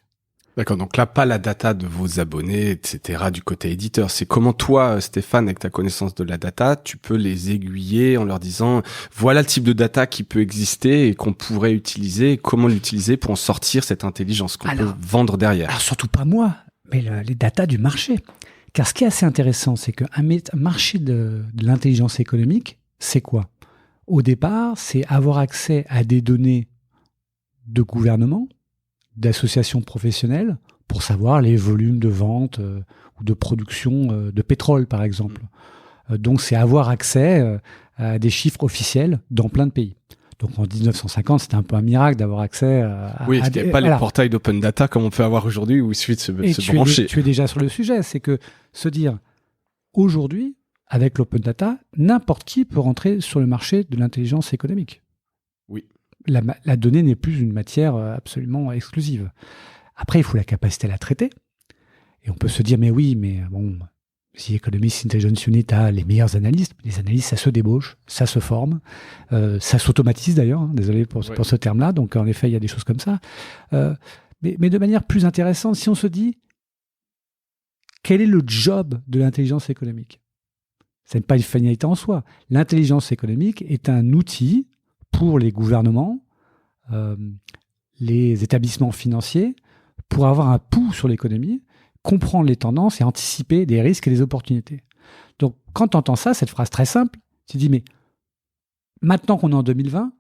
D'accord, donc là, pas la data de vos abonnés, etc., du côté éditeur. C'est comment toi, Stéphane, avec ta connaissance de la data, tu peux les aiguiller en leur disant, voilà le type de data qui peut exister et qu'on pourrait utiliser, et comment l'utiliser pour en sortir cette intelligence qu'on peut vendre derrière. Alors surtout pas moi, mais les data du marché. Car ce qui est assez intéressant, c'est qu'un marché de l'intelligence économique, c'est quoi ? Au départ, c'est avoir accès à des données de gouvernement, d'associations professionnelles, pour savoir les volumes de vente ou de production de pétrole, par exemple. Donc, c'est avoir accès à des chiffres officiels dans plein de pays. Donc, en 1950, c'était un peu un miracle d'avoir accès à... Oui, il n'y avait pas les portails d'open data comme on peut avoir aujourd'hui, où il suffit de se brancher. Tu es déjà sur le sujet, c'est que se dire, aujourd'hui, avec l'open data, n'importe qui peut rentrer sur le marché de l'intelligence économique. Oui. La donnée n'est plus une matière absolument exclusive. Après, il faut la capacité à la traiter. Et on peut se dire, mais oui, mais bon, The Economist Intelligence Unit a les meilleurs analystes. Les analystes, ça se débauche, ça se forme, ça s'automatise d'ailleurs. Désolé pour ce terme-là. Donc, en effet, il y a des choses comme ça. Mais de manière plus intéressante, si on se dit, quel est le job de l'intelligence économique ? Ce n'est pas une finalité en soi. L'intelligence économique est un outil pour les gouvernements, les établissements financiers, pour avoir un pouls sur l'économie, comprendre les tendances et anticiper des risques et des opportunités. Donc, quand tu entends ça, cette phrase très simple, tu te dis, mais maintenant qu'on est en 2020,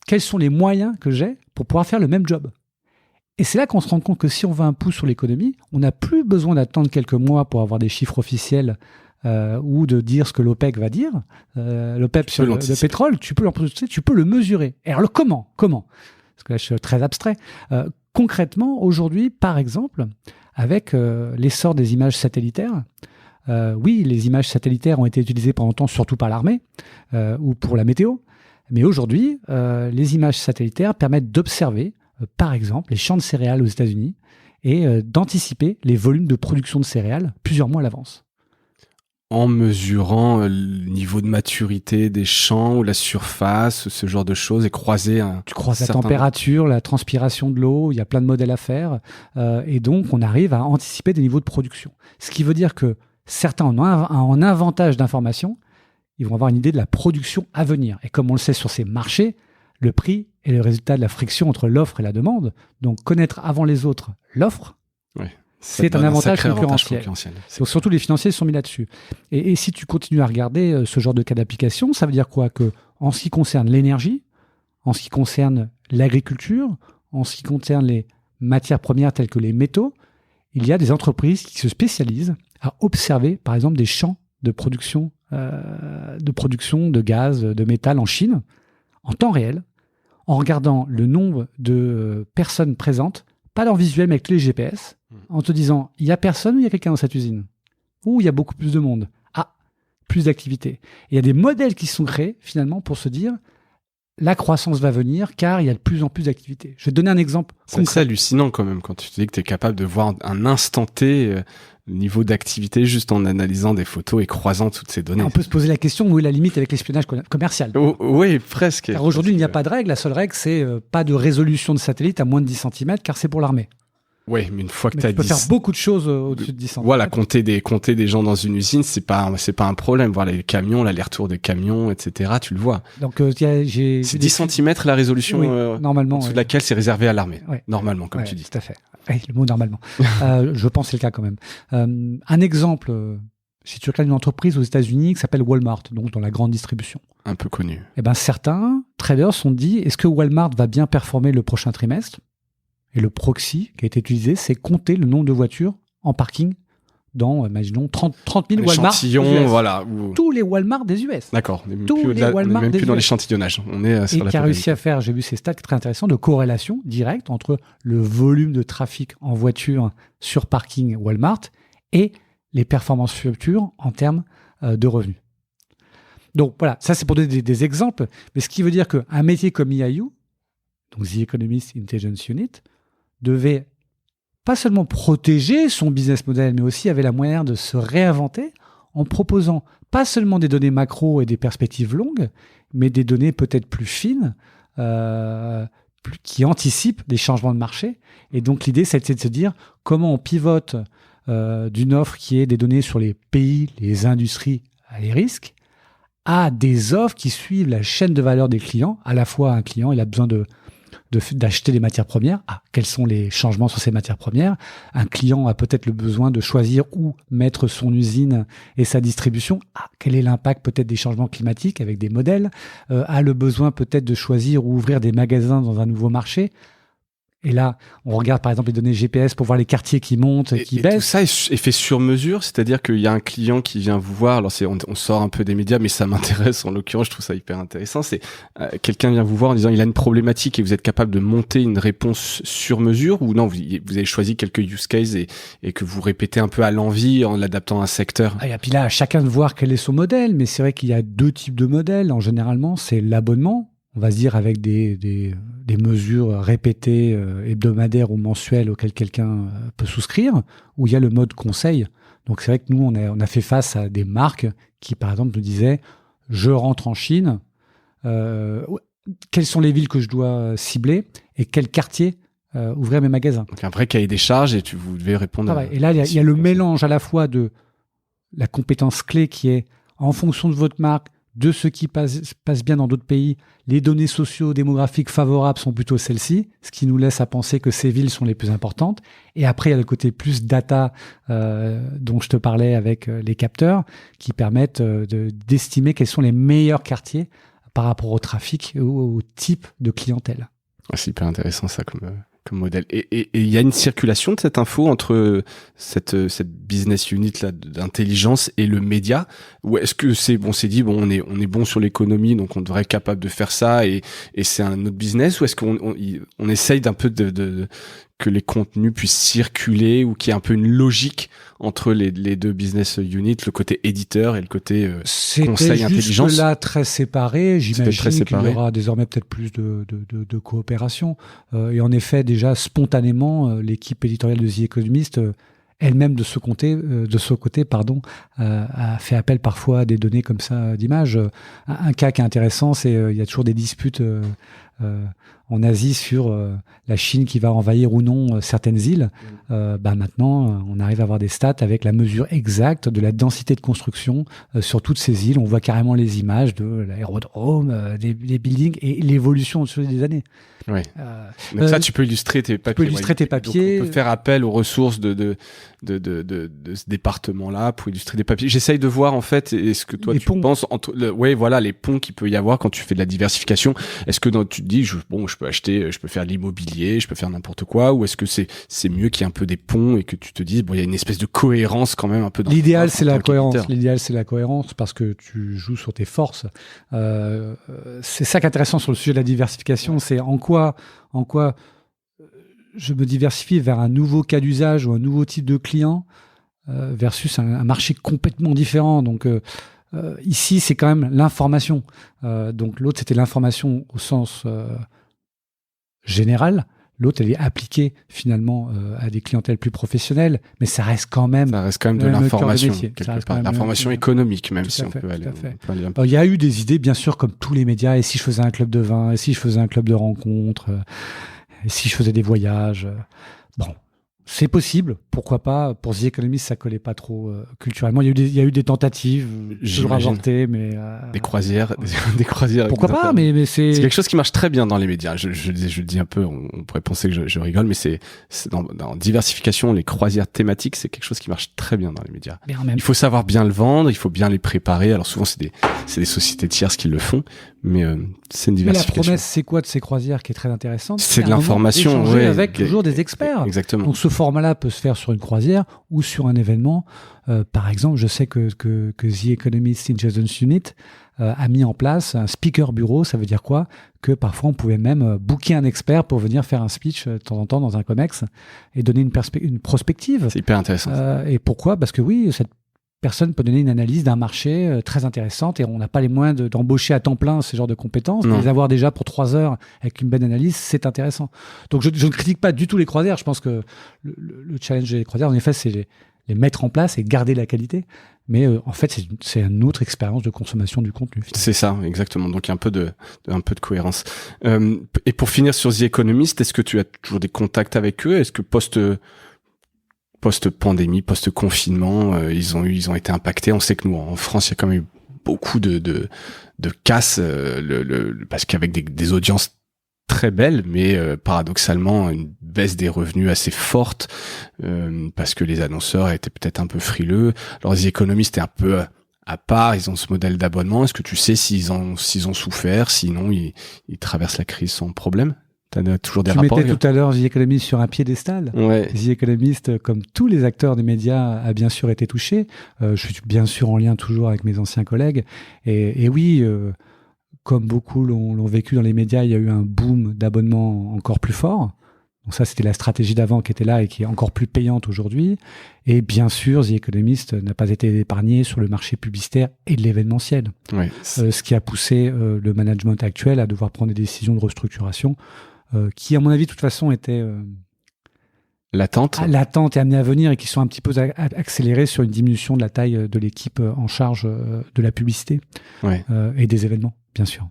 quels sont les moyens que j'ai pour pouvoir faire le même job ? Et c'est là qu'on se rend compte que si on veut un pouls sur l'économie, on n'a plus besoin d'attendre quelques mois pour avoir des chiffres officiels ou de dire ce que l'OPEC va dire. L'OPEP sur le pétrole, tu peux le mesurer. Et alors comment ? Parce que là, je suis très abstrait. Concrètement, aujourd'hui, par exemple, avec l'essor des images satellitaires, oui, les images satellitaires ont été utilisées pendant longtemps, surtout par l'armée ou pour la météo. Mais aujourd'hui, les images satellitaires permettent d'observer, par exemple, les champs de céréales aux États-Unis et d'anticiper les volumes de production de céréales plusieurs mois à l'avance. En mesurant le niveau de maturité des champs ou la surface, ce genre de choses, et croiser tu croises la température, la transpiration de l'eau, il y a plein de modèles à faire, et donc on arrive à anticiper des niveaux de production. Ce qui veut dire que certains en un avantage d'information, ils vont avoir une idée de la production à venir. Et comme on le sait sur ces marchés, le prix est le résultat de la friction entre l'offre et la demande. Donc connaître avant les autres l'offre, c'est un avantage concurrentiel. Donc, surtout les financiers sont mis là-dessus. Et si tu continues à regarder ce genre de cas d'application, ça veut dire quoi ? Que en ce qui concerne l'énergie, en ce qui concerne l'agriculture, en ce qui concerne les matières premières telles que les métaux, il y a des entreprises qui se spécialisent à observer, par exemple, des champs de production de gaz, de métal en Chine, en temps réel, en regardant le nombre de personnes présentes, pas dans le visuel, mais avec les GPS, en te disant, il y a personne ou il y a quelqu'un dans cette usine ? Ou il y a beaucoup plus de monde ? Ah, plus d'activité. Il y a des modèles qui sont créés, finalement, pour se dire, la croissance va venir, car il y a de plus en plus d'activité. Je vais te donner un exemple concret. C'est hallucinant, quand même, quand tu te dis que tu es capable de voir un instant T le niveau d'activité juste en analysant des photos et croisant toutes ces données. On peut se poser la question, où est la limite avec l'espionnage commercial ? Oui, presque. Car aujourd'hui, il n'y a pas de règle. La seule règle, c'est pas de résolution de satellite à moins de 10 cm, car c'est pour l'armée. Oui, mais une fois que tu as peux faire beaucoup de choses au-dessus de 10 cm. Voilà, compter des gens dans une usine, c'est pas un problème. Voir les camions, l'aller-retour des camions, etc., tu le vois. Donc, c'est 10 cm la résolution normalement, en dessous de laquelle c'est réservé à l'armée. Ouais. Normalement, comme tu dis. Tout à fait. Oui, le mot normalement. Je pense que c'est le cas quand même. Un exemple, si tu regardes une entreprise aux États-Unis qui s'appelle Walmart, donc dans la grande distribution. Un peu connu. Eh ben, certains traders se sont dit, est-ce que Walmart va bien performer le prochain trimestre ? Et le proxy qui a été utilisé, c'est compter le nombre de voitures en parking dans, imaginons, 30 000 Walmart. Voilà. Tous les Walmart des US. D'accord. On n'est même plus dans l'échantillonnage. On est sur la qui a réussi à faire, j'ai vu ces stats très intéressants, de corrélation directe entre le volume de trafic en voiture sur parking Walmart et les performances futures en termes de revenus. Donc voilà, ça c'est pour donner des exemples. Mais ce qui veut dire qu'un métier comme EIU, donc The Economist Intelligence Unit, devait pas seulement protéger son business model, mais aussi avait la moyen de se réinventer en proposant pas seulement des données macro et des perspectives longues, mais des données peut-être plus fines, qui anticipent des changements de marché. Et donc l'idée, c'était de se dire comment on pivote d'une offre qui est des données sur les pays, les industries, les risques, à des offres qui suivent la chaîne de valeur des clients. À la fois, un client, il a besoin d'acheter des matières premières. Quels sont les changements sur ces matières premières? Un client a peut-être le besoin de choisir où mettre son usine et sa distribution. Quel est l'impact peut-être des changements climatiques avec des modèles? A le besoin peut-être de choisir ou ouvrir des magasins dans un nouveau marché. Et là, on regarde par exemple les données GPS pour voir les quartiers qui montent, qui baissent. Tout ça est fait sur mesure, c'est-à-dire qu'il y a un client qui vient vous voir. Alors on sort un peu des médias, mais ça m'intéresse en l'occurrence. Je trouve ça hyper intéressant. C'est quelqu'un vient vous voir en disant il a une problématique et vous êtes capable de monter une réponse sur mesure, ou non vous avez choisi quelques use cases et que vous répétez un peu à l'envie en l'adaptant à un secteur. Et puis là, à chacun de voir quel est son modèle. Mais c'est vrai qu'il y a 2 types de modèles. Généralement, c'est l'abonnement. On va se dire avec des mesures répétées hebdomadaires ou mensuelles auxquelles quelqu'un peut souscrire, ou il y a le mode conseil. Donc c'est vrai que nous, on a fait face à des marques qui, par exemple, nous disaient « Je rentre en Chine, quelles sont les villes que je dois cibler et quel quartier ouvrir mes magasins ?» Donc un vrai cahier des charges et vous devez répondre. Et là, il y a le mélange à la fois de la compétence clé qui est en fonction de votre marque, de ce qui passe bien dans d'autres pays, les données socio-démographiques favorables sont plutôt celles-ci, ce qui nous laisse à penser que ces villes sont les plus importantes. Et après, il y a le côté plus data dont je te parlais avec les capteurs, qui permettent d'estimer quels sont les meilleurs quartiers par rapport au trafic ou au type de clientèle. C'est hyper intéressant ça comme modèle. Et il y a une circulation de cette info entre cette business unit là d'intelligence et le média, ou est-ce que c'est dit on est bon sur l'économie donc on devrait être capable de faire ça et c'est un autre business, ou est-ce qu'on essaye d'un peu de que les contenus puissent circuler, ou qu'il y ait un peu une logique entre les 2 business units, le côté éditeur et le côté conseil intelligence? C'était là très séparé. J'imagine qu'il y aura désormais peut-être plus de coopération. Et en effet, déjà spontanément, l'équipe éditoriale de The Economist elle-même de ce côté, a fait appel parfois à des données comme ça d'images. Un cas qui est intéressant, c'est il y a toujours des disputes en Asie sur la Chine qui va envahir ou non certaines îles. Maintenant, on arrive à avoir des stats avec la mesure exacte de la densité de construction sur toutes ces îles. On voit carrément les images de l'aérodrome, des buildings et l'évolution au fil des années. Oui. Donc ça, tu peux illustrer tes papiers. Donc on peut faire appel aux ressources de ce département-là pour illustrer des papiers. J'essaye de voir en fait, est-ce que toi tu penses entre les ponts qu'il peut y avoir quand tu fais de la diversification. Est-ce que tu te dis je peux acheter, je peux faire de l'immobilier, je peux faire n'importe quoi, ou est-ce que c'est mieux qu'il y ait un peu des ponts et que tu te dises il y a une espèce de cohérence quand même un peu dans l'idéal c'est la cohérence. L'idéal c'est la cohérence parce que tu joues sur tes forces. C'est ça qui est intéressant sur le sujet de la diversification, c'est en quoi je me diversifie vers un nouveau cas d'usage ou un nouveau type de client versus un marché complètement différent. Donc ici, c'est quand même l'information. Donc l'autre, c'était l'information au sens général. L'autre, elle est appliquée finalement à des clientèles plus professionnelles, mais ça reste quand même de l'information, quelque part. L'information économique, même si on peut aller un peu. Il y a eu des idées, bien sûr, comme tous les médias. Et si je faisais un club de vin? Et si je faisais un club de rencontres? Et si je faisais des voyages? Bon, c'est possible, pourquoi pas. Pour The Economist, ça collait pas trop culturellement. Il y a eu des tentatives, toujours avortées, mais des croisières, des croisières. Pourquoi pas, mais c'est quelque chose qui marche très bien dans les médias. Je le dis un peu, on pourrait penser que je rigole, mais c'est dans diversification, les croisières thématiques, c'est quelque chose qui marche très bien dans les médias. Il faut savoir bien le vendre, il faut bien les préparer. Alors souvent c'est des sociétés tierces qui le font, mais c'est une diversification. Mais la promesse, c'est quoi de ces croisières qui est très intéressante? C'est de l'information, avec toujours des experts. Exactement. Donc ce format-là peut se faire sur une croisière ou sur un événement. Par exemple, je sais que The Economist Intelligence Unit a mis en place un speaker bureau. Ça veut dire quoi? Que parfois on pouvait même booker un expert pour venir faire un speech de temps en temps dans un COMEX et donner une prospective. C'est hyper intéressant. Et pourquoi? Parce que oui, cette personne peut donner une analyse d'un marché très intéressante et on n'a pas les moyens d'embaucher à temps plein ce genre de compétences. Mais les avoir déjà pour 3 heures avec une bonne analyse, c'est intéressant. Donc je ne critique pas du tout les croisières. Je pense que le challenge des croisières, en effet, c'est les mettre en place et garder la qualité. Mais en fait, c'est une autre expérience de consommation du contenu. Finalement. C'est ça, exactement. Donc, il y a un peu de cohérence. Et pour finir sur The Economist, est-ce que tu as toujours des contacts avec eux? Est-ce que post-pandémie, post-confinement, ils ont été impactés? On sait que nous, en France, il y a quand même eu beaucoup de casse, parce qu'avec des audiences très belle, mais paradoxalement une baisse des revenus assez forte, parce que les annonceurs étaient peut-être un peu frileux. Alors The Economist est un peu à part, ils ont ce modèle d'abonnement. Est-ce que tu sais s'ils ont souffert, sinon ils traversent la crise sans problème? T'as toujours des rapports? Tu mettais tout à l'heure The Economist sur un piédestal. Ouais. The Economist, comme tous les acteurs des médias, a bien sûr été touché. Je suis bien sûr en lien toujours avec mes anciens collègues. Et oui, comme beaucoup l'ont vécu dans les médias, il y a eu un boom d'abonnements encore plus fort. Donc ça, c'était la stratégie d'avant qui était là et qui est encore plus payante aujourd'hui. Et bien sûr, The Economist n'a pas été épargné sur le marché publicitaire et de l'événementiel. Ouais. Ce qui a poussé le management actuel à devoir prendre des décisions de restructuration qui, à mon avis, de toute façon, étaient latentes et amenées à venir et qui sont un petit peu accélérées sur une diminution de la taille de l'équipe en charge de la publicité et des événements, bien sûr.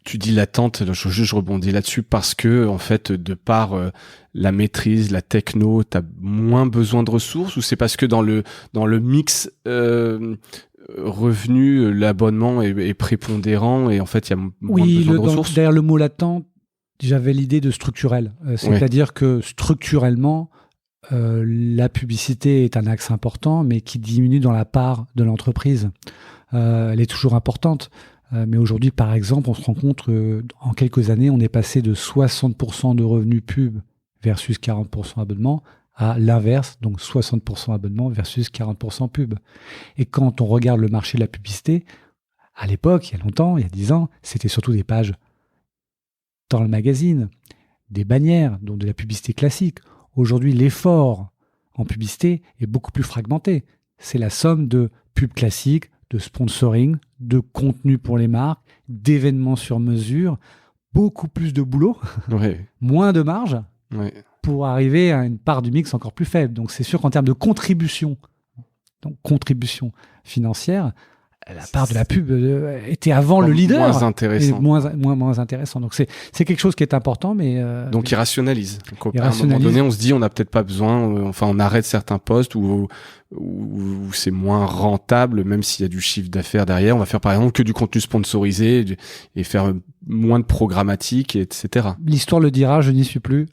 Tu dis latente, je rebondis là-dessus parce que, en fait, de par la maîtrise, la techno, t'as moins besoin de ressources, ou c'est parce que dans le mix revenu, l'abonnement est prépondérant et en fait, il y a moins besoin de ressources? Derrière le mot latent, j'avais l'idée de structurel. C'est-à-dire que structurellement, la publicité est un axe important, mais qui diminue dans la part de l'entreprise. Elle est toujours importante. Mais aujourd'hui, par exemple, on se rend compte qu'en quelques années, on est passé de 60% de revenus pub versus 40% abonnement à l'inverse, donc 60% abonnement versus 40% pub. Et quand on regarde le marché de la publicité, à l'époque, il y a longtemps, il y a 10 ans, c'était surtout des pages dans le magazine, des bannières, donc de la publicité classique. Aujourd'hui, l'effort en publicité est beaucoup plus fragmenté. C'est la somme de pubs classiques, de sponsoring, de contenu pour les marques, d'événements sur mesure, beaucoup plus de boulot, moins de marge, pour arriver à une part du mix encore plus faible. Donc c'est sûr qu'en termes de contribution financière, la part de la pub était avant le leader. Moins intéressant. Moins intéressant. Donc c'est quelque chose qui est important, mais... Donc ils rationalisent. À un moment donné, on se dit on n'a peut-être pas besoin, on arrête certains postes où c'est moins rentable, même s'il y a du chiffre d'affaires derrière. On va faire par exemple que du contenu sponsorisé et faire moins de programmatique, etc. L'histoire le dira, je n'y suis plus.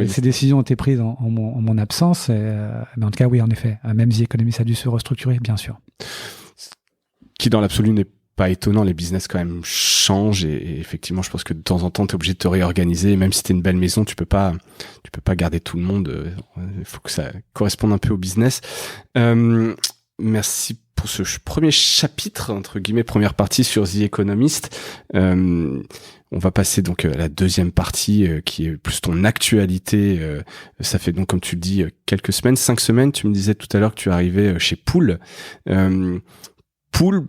Ces décisions ont été prises en mon absence. Mais en tout cas, oui, en effet. Même The Economist a dû se restructurer, bien sûr. Qui dans l'absolu n'est pas étonnant, les business quand même changent et effectivement je pense que de temps en temps tu es obligé de te réorganiser, et même si t'es une belle maison tu peux pas garder tout le monde, il faut que ça corresponde un peu au business. Merci pour ce premier chapitre, entre guillemets, première partie sur The Economist. On va passer donc à la deuxième partie qui est plus ton actualité. Ça fait donc, comme tu le dis, quelques semaines, 5 semaines, tu me disais tout à l'heure que tu arrivais chez Pool. Pool,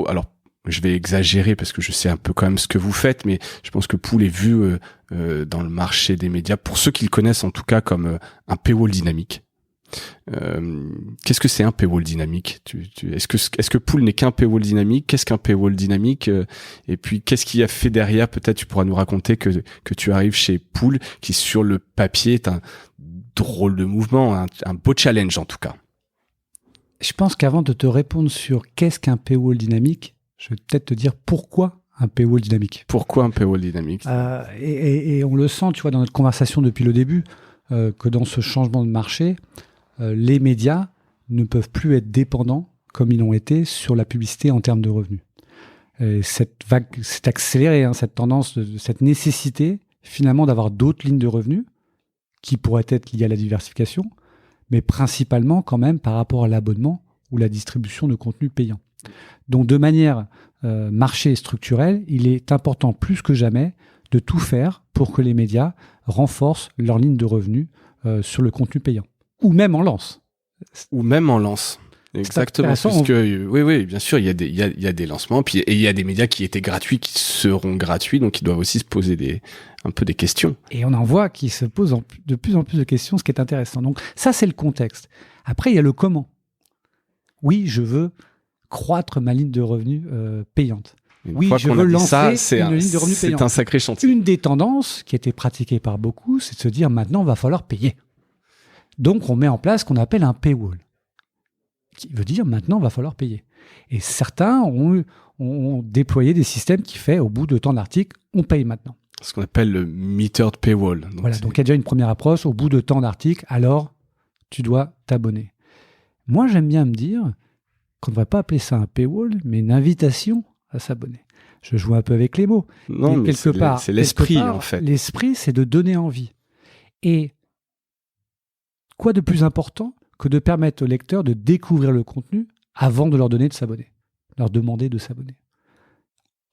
alors je vais exagérer parce que je sais un peu quand même ce que vous faites, mais je pense que Pool est vu dans le marché des médias, pour ceux qui le connaissent en tout cas, comme un paywall dynamique. Qu'est-ce que c'est un paywall dynamique? Est-ce que Pool n'est qu'un paywall dynamique? Qu'est-ce qu'un paywall dynamique? Et puis qu'est-ce qui a fait derrière? Peut-être tu pourras nous raconter que tu arrives chez Pool, qui sur le papier est un drôle de mouvement, un beau challenge en tout cas. Je pense qu'avant de te répondre sur qu'est-ce qu'un paywall dynamique, je vais peut-être te dire pourquoi un paywall dynamique. Pourquoi un paywall dynamique? Et on le sent, tu vois, dans notre conversation depuis le début, que dans ce changement de marché, les médias ne peuvent plus être dépendants, comme ils l'ont été, sur la publicité en termes de revenus. Et cette vague s'est accélérée, cette tendance, cette nécessité, finalement, d'avoir d'autres lignes de revenus qui pourraient être liées à la diversification, mais principalement quand même par rapport à l'abonnement ou la distribution de contenu payant. Donc de manière marché structurelle, il est important plus que jamais de tout faire pour que les médias renforcent leur ligne de revenus sur le contenu payant. Ou même en lance. Exactement, puisque oui, bien sûr, il y a des lancements, puis et il y a des médias qui étaient gratuits, qui seront gratuits, donc ils doivent aussi se poser un peu des questions. Et on en voit qui se posent de plus en plus de questions, ce qui est intéressant. Donc ça, c'est le contexte. Après, il y a le comment. oui, je veux croître ma ligne de revenus payante. Oui, je veux lancer une ligne de revenus payante. C'est un sacré chantier. Une des tendances qui a été pratiquée par beaucoup, c'est de se dire maintenant, il va falloir payer. Donc, on met en place ce qu'on appelle un paywall, qui veut dire maintenant, il va falloir payer. Et certains ont déployé des systèmes qui fait, au bout de tant d'articles, on paye maintenant. Ce qu'on appelle le metered paywall. Donc voilà, donc il y a déjà une première approche, au bout de tant d'articles, alors tu dois t'abonner. Moi, j'aime bien me dire qu'on ne devrait pas appeler ça un paywall, mais une invitation à s'abonner. Je joue un peu avec les mots. Non, mais c'est l'esprit, en fait. L'esprit, c'est de donner envie. Et quoi de plus important que de permettre aux lecteurs de découvrir le contenu avant de leur donner de s'abonner, leur demander de s'abonner.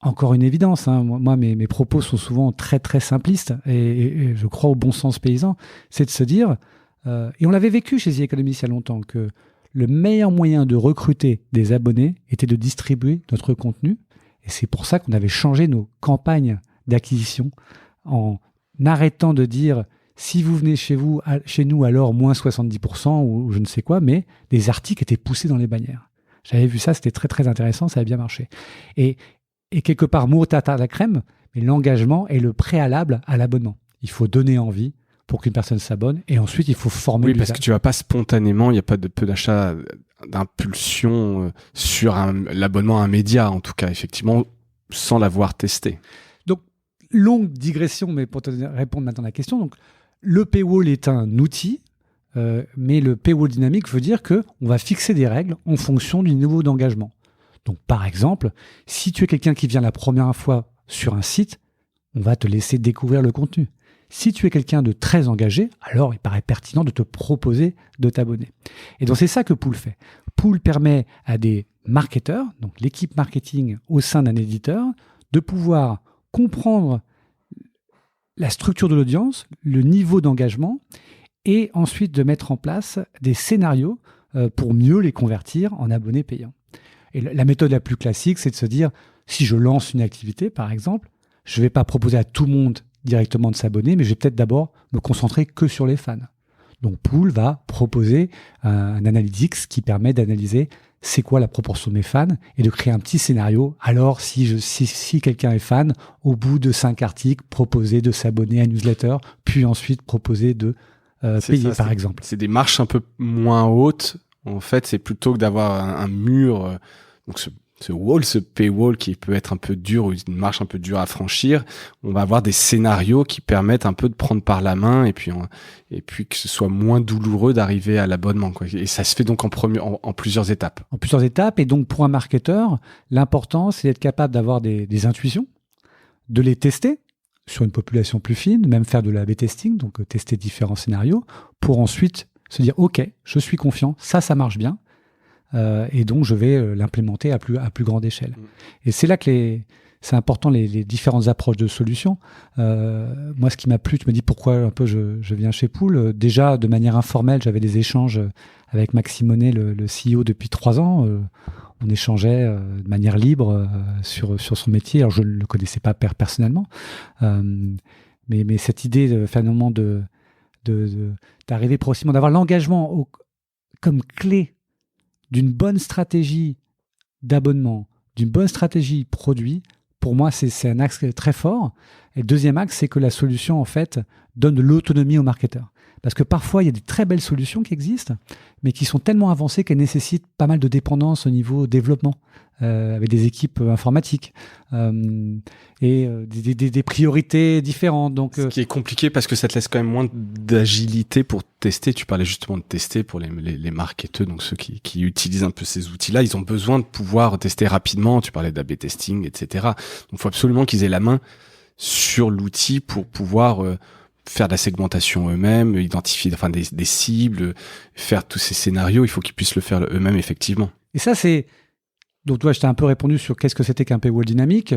Encore une évidence, hein. Moi, mes propos sont souvent très, très simplistes et je crois au bon sens paysan, c'est de se dire, et on l'avait vécu chez The Economist il y a longtemps, que le meilleur moyen de recruter des abonnés était de distribuer notre contenu. Et c'est pour ça qu'on avait changé nos campagnes d'acquisition en arrêtant de dire si vous venez chez nous, alors moins 70% ou je ne sais quoi, mais des articles étaient poussés dans les bannières. J'avais vu ça, c'était très très intéressant, ça avait bien marché. Et quelque part, mot tarte à la crème, mais l'engagement est le préalable à l'abonnement. Il faut donner envie pour qu'une personne s'abonne et ensuite il faut former l'usage. Oui, parce que tu vas pas spontanément, il n'y a pas de peu d'achat d'impulsion sur l'abonnement à un média, en tout cas, effectivement, sans l'avoir testé. Donc, longue digression, mais pour te répondre maintenant à la question, donc, le paywall est un outil, mais le paywall dynamique veut dire qu'on va fixer des règles en fonction du niveau d'engagement. Donc, par exemple, si tu es quelqu'un qui vient la première fois sur un site, on va te laisser découvrir le contenu. Si tu es quelqu'un de très engagé, alors il paraît pertinent de te proposer de t'abonner. Et donc, c'est ça que Pool fait. Pool permet à des marketeurs, donc l'équipe marketing au sein d'un éditeur, de pouvoir comprendre la structure de l'audience, le niveau d'engagement, et ensuite de mettre en place des scénarios pour mieux les convertir en abonnés payants. Et la méthode la plus classique, c'est de se dire, si je lance une activité, par exemple, je ne vais pas proposer à tout le monde directement de s'abonner, mais je vais peut-être d'abord me concentrer que sur les fans. Donc Pool va proposer un analytics qui permet d'analyser c'est quoi la proportion de mes fans et de créer un petit scénario. Alors si quelqu'un est fan, au bout de 5 articles, proposer de s'abonner à une newsletter, puis ensuite proposer de payer par exemple. C'est des marches un peu moins hautes. En fait, c'est plutôt que d'avoir un mur, donc ce wall, ce paywall qui peut être un peu dur, ou une marche un peu dure à franchir, on va avoir des scénarios qui permettent un peu de prendre par la main et puis que ce soit moins douloureux d'arriver à l'abonnement, quoi. Et ça se fait donc en plusieurs étapes. En plusieurs étapes. Et donc, pour un marketeur, l'important, c'est d'être capable d'avoir des intuitions, de les tester sur une population plus fine, même faire de l'A/B testing, donc tester différents scénarios, pour ensuite se dire, OK, je suis confiant, ça marche bien. Et donc, je vais l'implémenter à plus grande échelle. Et c'est là que c'est important, les différentes approches de solutions. Moi, ce qui m'a plu, tu me dis pourquoi un peu je viens chez Pool. Déjà, de manière informelle, j'avais des échanges avec Maxime Monet, le CEO, depuis 3 ans. On échangeait de manière libre sur son métier. Alors, je ne le connaissais pas personnellement. Mais cette idée, finalement, d'arriver progressivement, d'avoir l'engagement comme clé d'une bonne stratégie d'abonnement, d'une bonne stratégie produit, pour moi, c'est un axe très fort. Et le deuxième axe, c'est que la solution, en fait, donne de l'autonomie aux marketeurs. Parce que parfois, il y a des très belles solutions qui existent, mais qui sont tellement avancées qu'elles nécessitent pas mal de dépendance au niveau développement, avec des équipes informatiques et des priorités différentes. Donc, ce qui est compliqué parce que ça te laisse quand même moins d'agilité pour tester. Tu parlais justement de tester pour les marketeurs, donc ceux qui utilisent un peu ces outils-là. Ils ont besoin de pouvoir tester rapidement. Tu parlais d'A/B testing, etc. Donc, il faut absolument qu'ils aient la main sur l'outil pour pouvoir faire de la segmentation eux-mêmes, identifier des cibles, faire tous ces scénarios. Il faut qu'ils puissent le faire eux-mêmes, effectivement. Et ça, c'est... Donc, toi, je t'ai un peu répondu sur qu'est-ce que c'était qu'un paywall dynamique,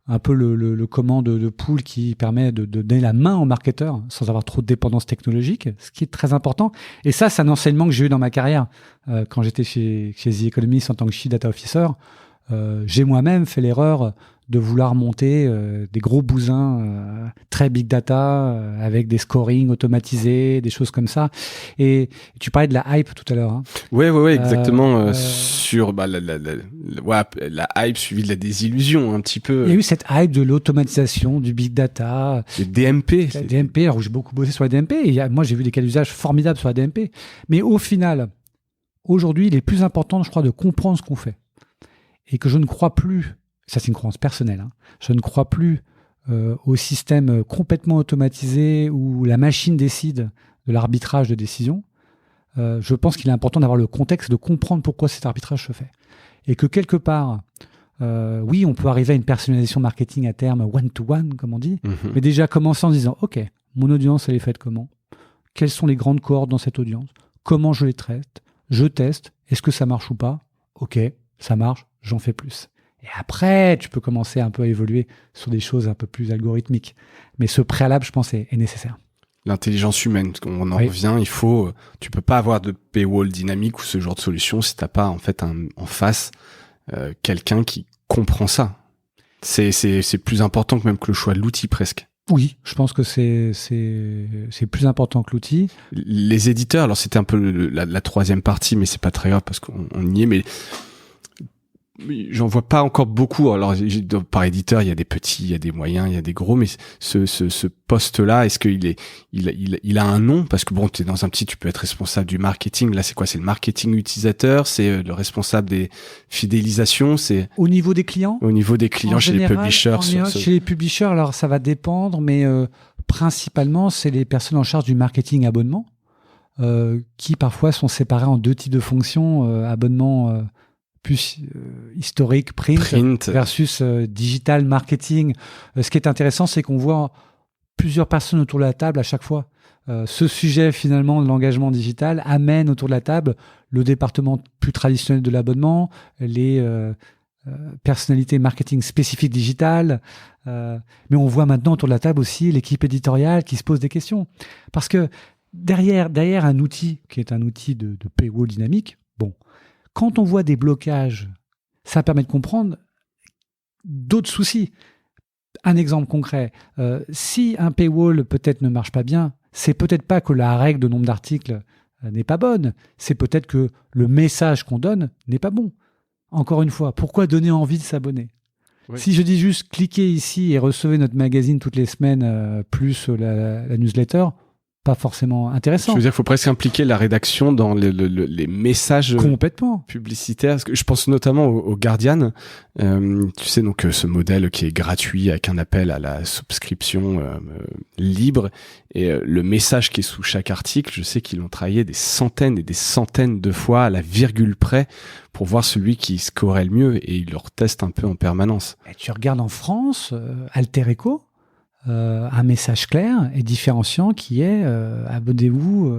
un peu le comment de Pool qui permet de donner la main au marketeur sans avoir trop de dépendance technologique, ce qui est très important. Et ça, c'est un enseignement que j'ai eu dans ma carrière. Quand j'étais chez The Economist en tant que Chief Data Officer, j'ai moi-même fait l'erreur de vouloir monter des gros bousins très big data avec des scoring automatisés, des choses comme ça. Et tu parlais de la hype tout à l'heure. Hein. Ouais, exactement. Sur la hype suivie de la désillusion, un petit peu. Il y a eu cette hype de l'automatisation, du big data. Les DMP. La DMP, alors j'ai beaucoup bossé sur la DMP. Et moi, j'ai vu des cas d'usage formidables sur la DMP. Mais au final, aujourd'hui, il est plus important, je crois, de comprendre ce qu'on fait. Et que je ne crois plus, ça c'est une croyance personnelle, hein, je ne crois plus au système complètement automatisé où la machine décide de l'arbitrage de décision. Je pense qu'il est important d'avoir le contexte, de comprendre pourquoi cet arbitrage se fait. Et que quelque part, oui, on peut arriver à une personnalisation marketing à terme one-to-one, comme on dit, mais déjà commencer en disant, OK, mon audience, elle est faite comment ? Quelles sont les grandes cohortes dans cette audience ? Comment je les traite ? Je teste. Est-ce que ça marche ou pas ? OK, ça marche, j'en fais plus. Et après, tu peux commencer un peu à évoluer sur des choses un peu plus algorithmiques. Mais ce préalable, je pense, est nécessaire. L'intelligence humaine, on en revient, tu peux pas avoir de paywall dynamique ou ce genre de solution si t'as pas en fait en face quelqu'un qui comprend ça. C'est plus important que même que le choix de l'outil presque. Oui, je pense que c'est plus important que l'outil. Les éditeurs, alors c'était un peu la troisième partie, mais c'est pas très grave parce qu'on y est, mais j'en vois pas encore beaucoup. Alors, par éditeur, il y a des petits, il y a des moyens, il y a des gros, mais ce poste-là, est-ce il a un nom? Parce que bon, t'es dans un petit, tu peux être responsable du marketing. Là, c'est quoi? C'est le marketing utilisateur, c'est le responsable des fidélisations, c'est au niveau des clients. Au niveau des clients, chez les publishers. Chez les publishers, alors ça va dépendre, mais principalement, c'est les personnes en charge du marketing abonnement, qui parfois sont séparés en deux types de fonctions, abonnement plus historique, print versus digital marketing. Ce qui est intéressant, c'est qu'on voit plusieurs personnes autour de la table à chaque fois. Ce sujet, finalement, de l'engagement digital amène autour de la table le département plus traditionnel de l'abonnement, les personnalités marketing spécifiques digitales. Mais on voit maintenant autour de la table aussi l'équipe éditoriale qui se pose des questions. Parce que derrière un outil qui est un outil de paywall dynamique, bon, quand on voit des blocages, ça permet de comprendre d'autres soucis. Un exemple concret, si un paywall peut-être ne marche pas bien, c'est peut-être pas que la règle de nombre d'articles n'est pas bonne, c'est peut-être que le message qu'on donne n'est pas bon. Encore une fois, pourquoi donner envie de s'abonner ? Oui. Si je dis juste cliquez ici et recevez notre magazine toutes les semaines, plus la newsletter, pas forcément intéressant. Je veux dire, il faut presque impliquer la rédaction dans les messages complètement publicitaires. Parce que je pense notamment au Guardian. Tu sais, donc ce modèle qui est gratuit avec un appel à la souscription libre. Et le message qui est sous chaque article, je sais qu'ils l'ont travaillé des centaines et des centaines de fois à la virgule près pour voir celui qui scorait le mieux. Et ils le retestent un peu en permanence. Et tu regardes en France, Alter Eco, un message clair et différenciant qui est abonnez-vous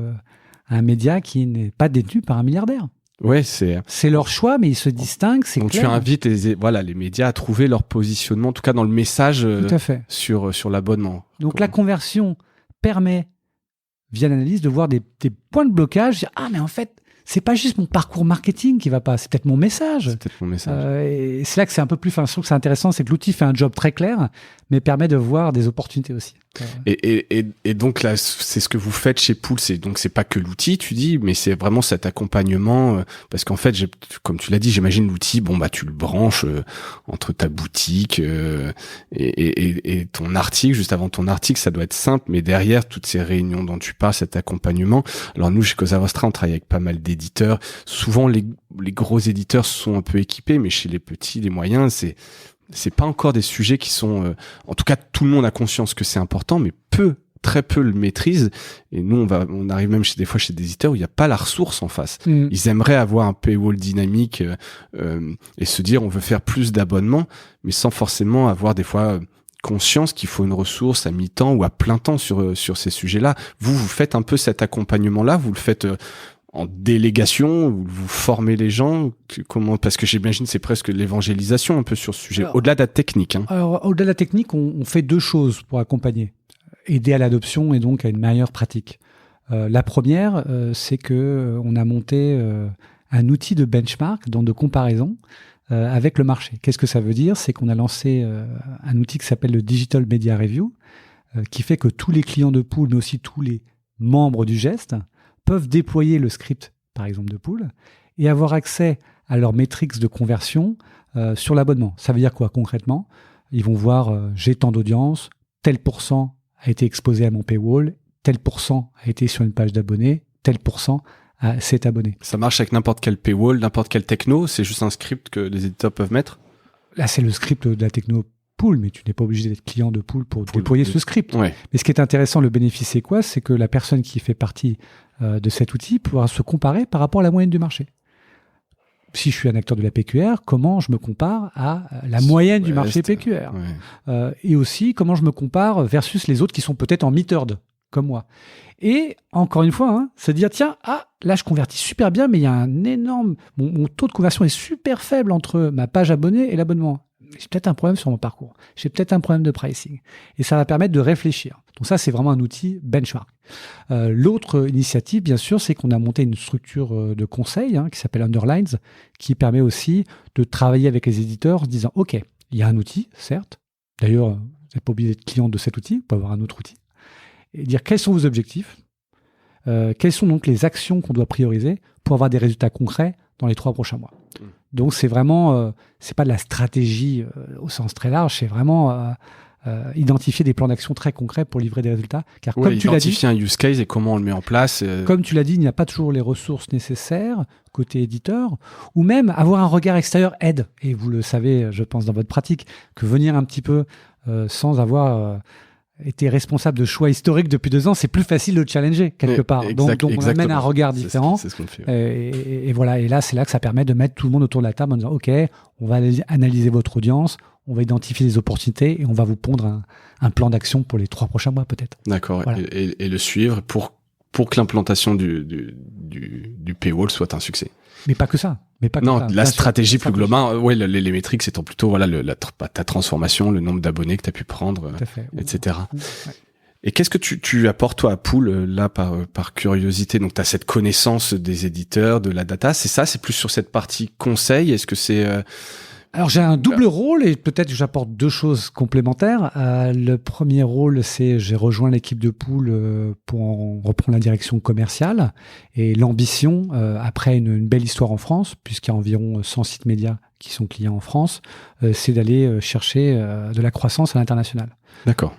à un média qui n'est pas détenu par un milliardaire. Ouais, c'est leur choix, mais ils se distinguent, c'est donc clair. Tu invites les médias à trouver leur positionnement, en tout cas dans le message sur l'abonnement. Donc la conversion permet, via l'analyse, de voir des points de blocage. Ah, mais en fait, c'est pas juste mon parcours marketing qui va pas, c'est peut-être mon message. C'est peut-être mon message. Et c'est là que c'est un peu plus, je trouve que c'est intéressant, c'est que l'outil fait un job très clair, mais permet de voir des opportunités aussi. Et donc là, c'est ce que vous faites chez Pool, c'est pas que l'outil, tu dis, mais c'est vraiment cet accompagnement, parce qu'en fait, comme tu l'as dit, j'imagine l'outil, tu le branches entre ta boutique et ton article, juste avant ton article, ça doit être simple, mais derrière toutes ces réunions dont tu parles, cet accompagnement. Alors nous, chez Cosa Vostra, on travaille avec pas mal d'éditeurs. Souvent, les gros éditeurs sont un peu équipés, mais chez les petits, les moyens, c'est pas encore des sujets qui sont en tout cas tout le monde a conscience que c'est important, mais très peu le maîtrisent. Et nous on arrive même des fois chez des éditeurs où il n'y a pas la ressource en face. Ils aimeraient avoir un paywall dynamique et se dire on veut faire plus d'abonnements, mais sans forcément avoir des fois conscience qu'il faut une ressource à mi-temps ou à plein temps sur ces sujets-là. Vous faites un peu cet accompagnement-là, vous le faites en délégation, vous formez les gens, comment? Parce que j'imagine c'est presque l'évangélisation un peu sur ce sujet, au-delà de la technique. Hein. Alors, au-delà de la technique, on fait deux choses pour accompagner, aider à l'adoption et donc à une meilleure pratique. La première, c'est que on a monté un outil de benchmark, donc de comparaison, avec le marché. Qu'est-ce que ça veut dire? C'est qu'on a lancé un outil qui s'appelle le Digital Media Review, qui fait que tous les clients de Pool, mais aussi tous les membres du geste, peuvent déployer le script, par exemple, de Pool, et avoir accès à leurs métriques de conversion sur l'abonnement. Ça veut dire quoi concrètement? Ils vont voir, j'ai tant d'audience, tel pourcent a été exposé à mon paywall, tel pourcent a été sur une page d'abonnés, tel pourcent s'est abonné. Ça marche avec n'importe quel paywall, n'importe quel techno, c'est juste un script que les éditeurs peuvent mettre? Là, c'est le script de la techno Pool, mais tu n'es pas obligé d'être client de Pool pour déployer ce script. Ouais. Mais ce qui est intéressant, le bénéfice, c'est quoi? C'est que la personne qui fait partie de cet outil pourra se comparer par rapport à la moyenne du marché. Si je suis un acteur de la PQR, comment je me compare à la moyenne du marché PQR? Et aussi, comment je me compare versus les autres qui sont peut-être en mid-third, comme moi. Et encore une fois, c'est dire, tiens, là je convertis super bien, mais il y a un énorme... Mon taux de conversion est super faible entre ma page abonnée et l'abonnement. J'ai peut-être un problème sur mon parcours. J'ai peut-être un problème de pricing. Et ça va permettre de réfléchir. Donc ça, c'est vraiment un outil benchmark. L'autre initiative, bien sûr, c'est qu'on a monté une structure de conseil qui s'appelle Underlines, qui permet aussi de travailler avec les éditeurs en se disant, OK, il y a un outil, certes. D'ailleurs, vous n'êtes pas obligé d'être client de cet outil, vous pouvez avoir un autre outil. Et dire quels sont vos objectifs, quelles sont donc les actions qu'on doit prioriser pour avoir des résultats concrets dans les 3 prochains mois. Donc c'est vraiment, c'est pas de la stratégie au sens très large, c'est vraiment identifier des plans d'action très concrets pour livrer des résultats. Car comme tu l'as dit, identifier un use case et comment on le met en place. Comme tu l'as dit, il n'y a pas toujours les ressources nécessaires côté éditeur, ou même avoir un regard extérieur aide. Et vous le savez, je pense dans votre pratique, que venir un petit peu sans avoir été responsable de choix historiques depuis 2 ans, c'est plus facile de le challenger quelque part. Donc on amène un regard différent. C'est ce qu'on fait. Et voilà. Et là, c'est là que ça permet de mettre tout le monde autour de la table en disant, OK, on va analyser votre audience, on va identifier les opportunités et on va vous pondre un plan d'action pour les 3 prochains mois peut-être. D'accord. Voilà. Et le suivre pour que l'implantation du paywall soit un succès. Mais pas que ça. La stratégie plus globale, les métriques, c'est plutôt ta transformation, le nombre d'abonnés que tu as pu prendre, etc. Ouais. Et qu'est-ce que tu apportes toi à Pool là par curiosité? Donc tu as cette connaissance des éditeurs, de la data, c'est plus sur cette partie conseil. Est-ce que c'est Alors j'ai un double rôle et peut-être que j'apporte 2 choses complémentaires. Le premier rôle, c'est j'ai rejoint l'équipe de Pool pour en reprendre la direction commerciale et l'ambition, après une belle histoire en France, puisqu'il y a environ 100 sites médias qui sont clients en France, c'est d'aller chercher de la croissance à l'international. D'accord.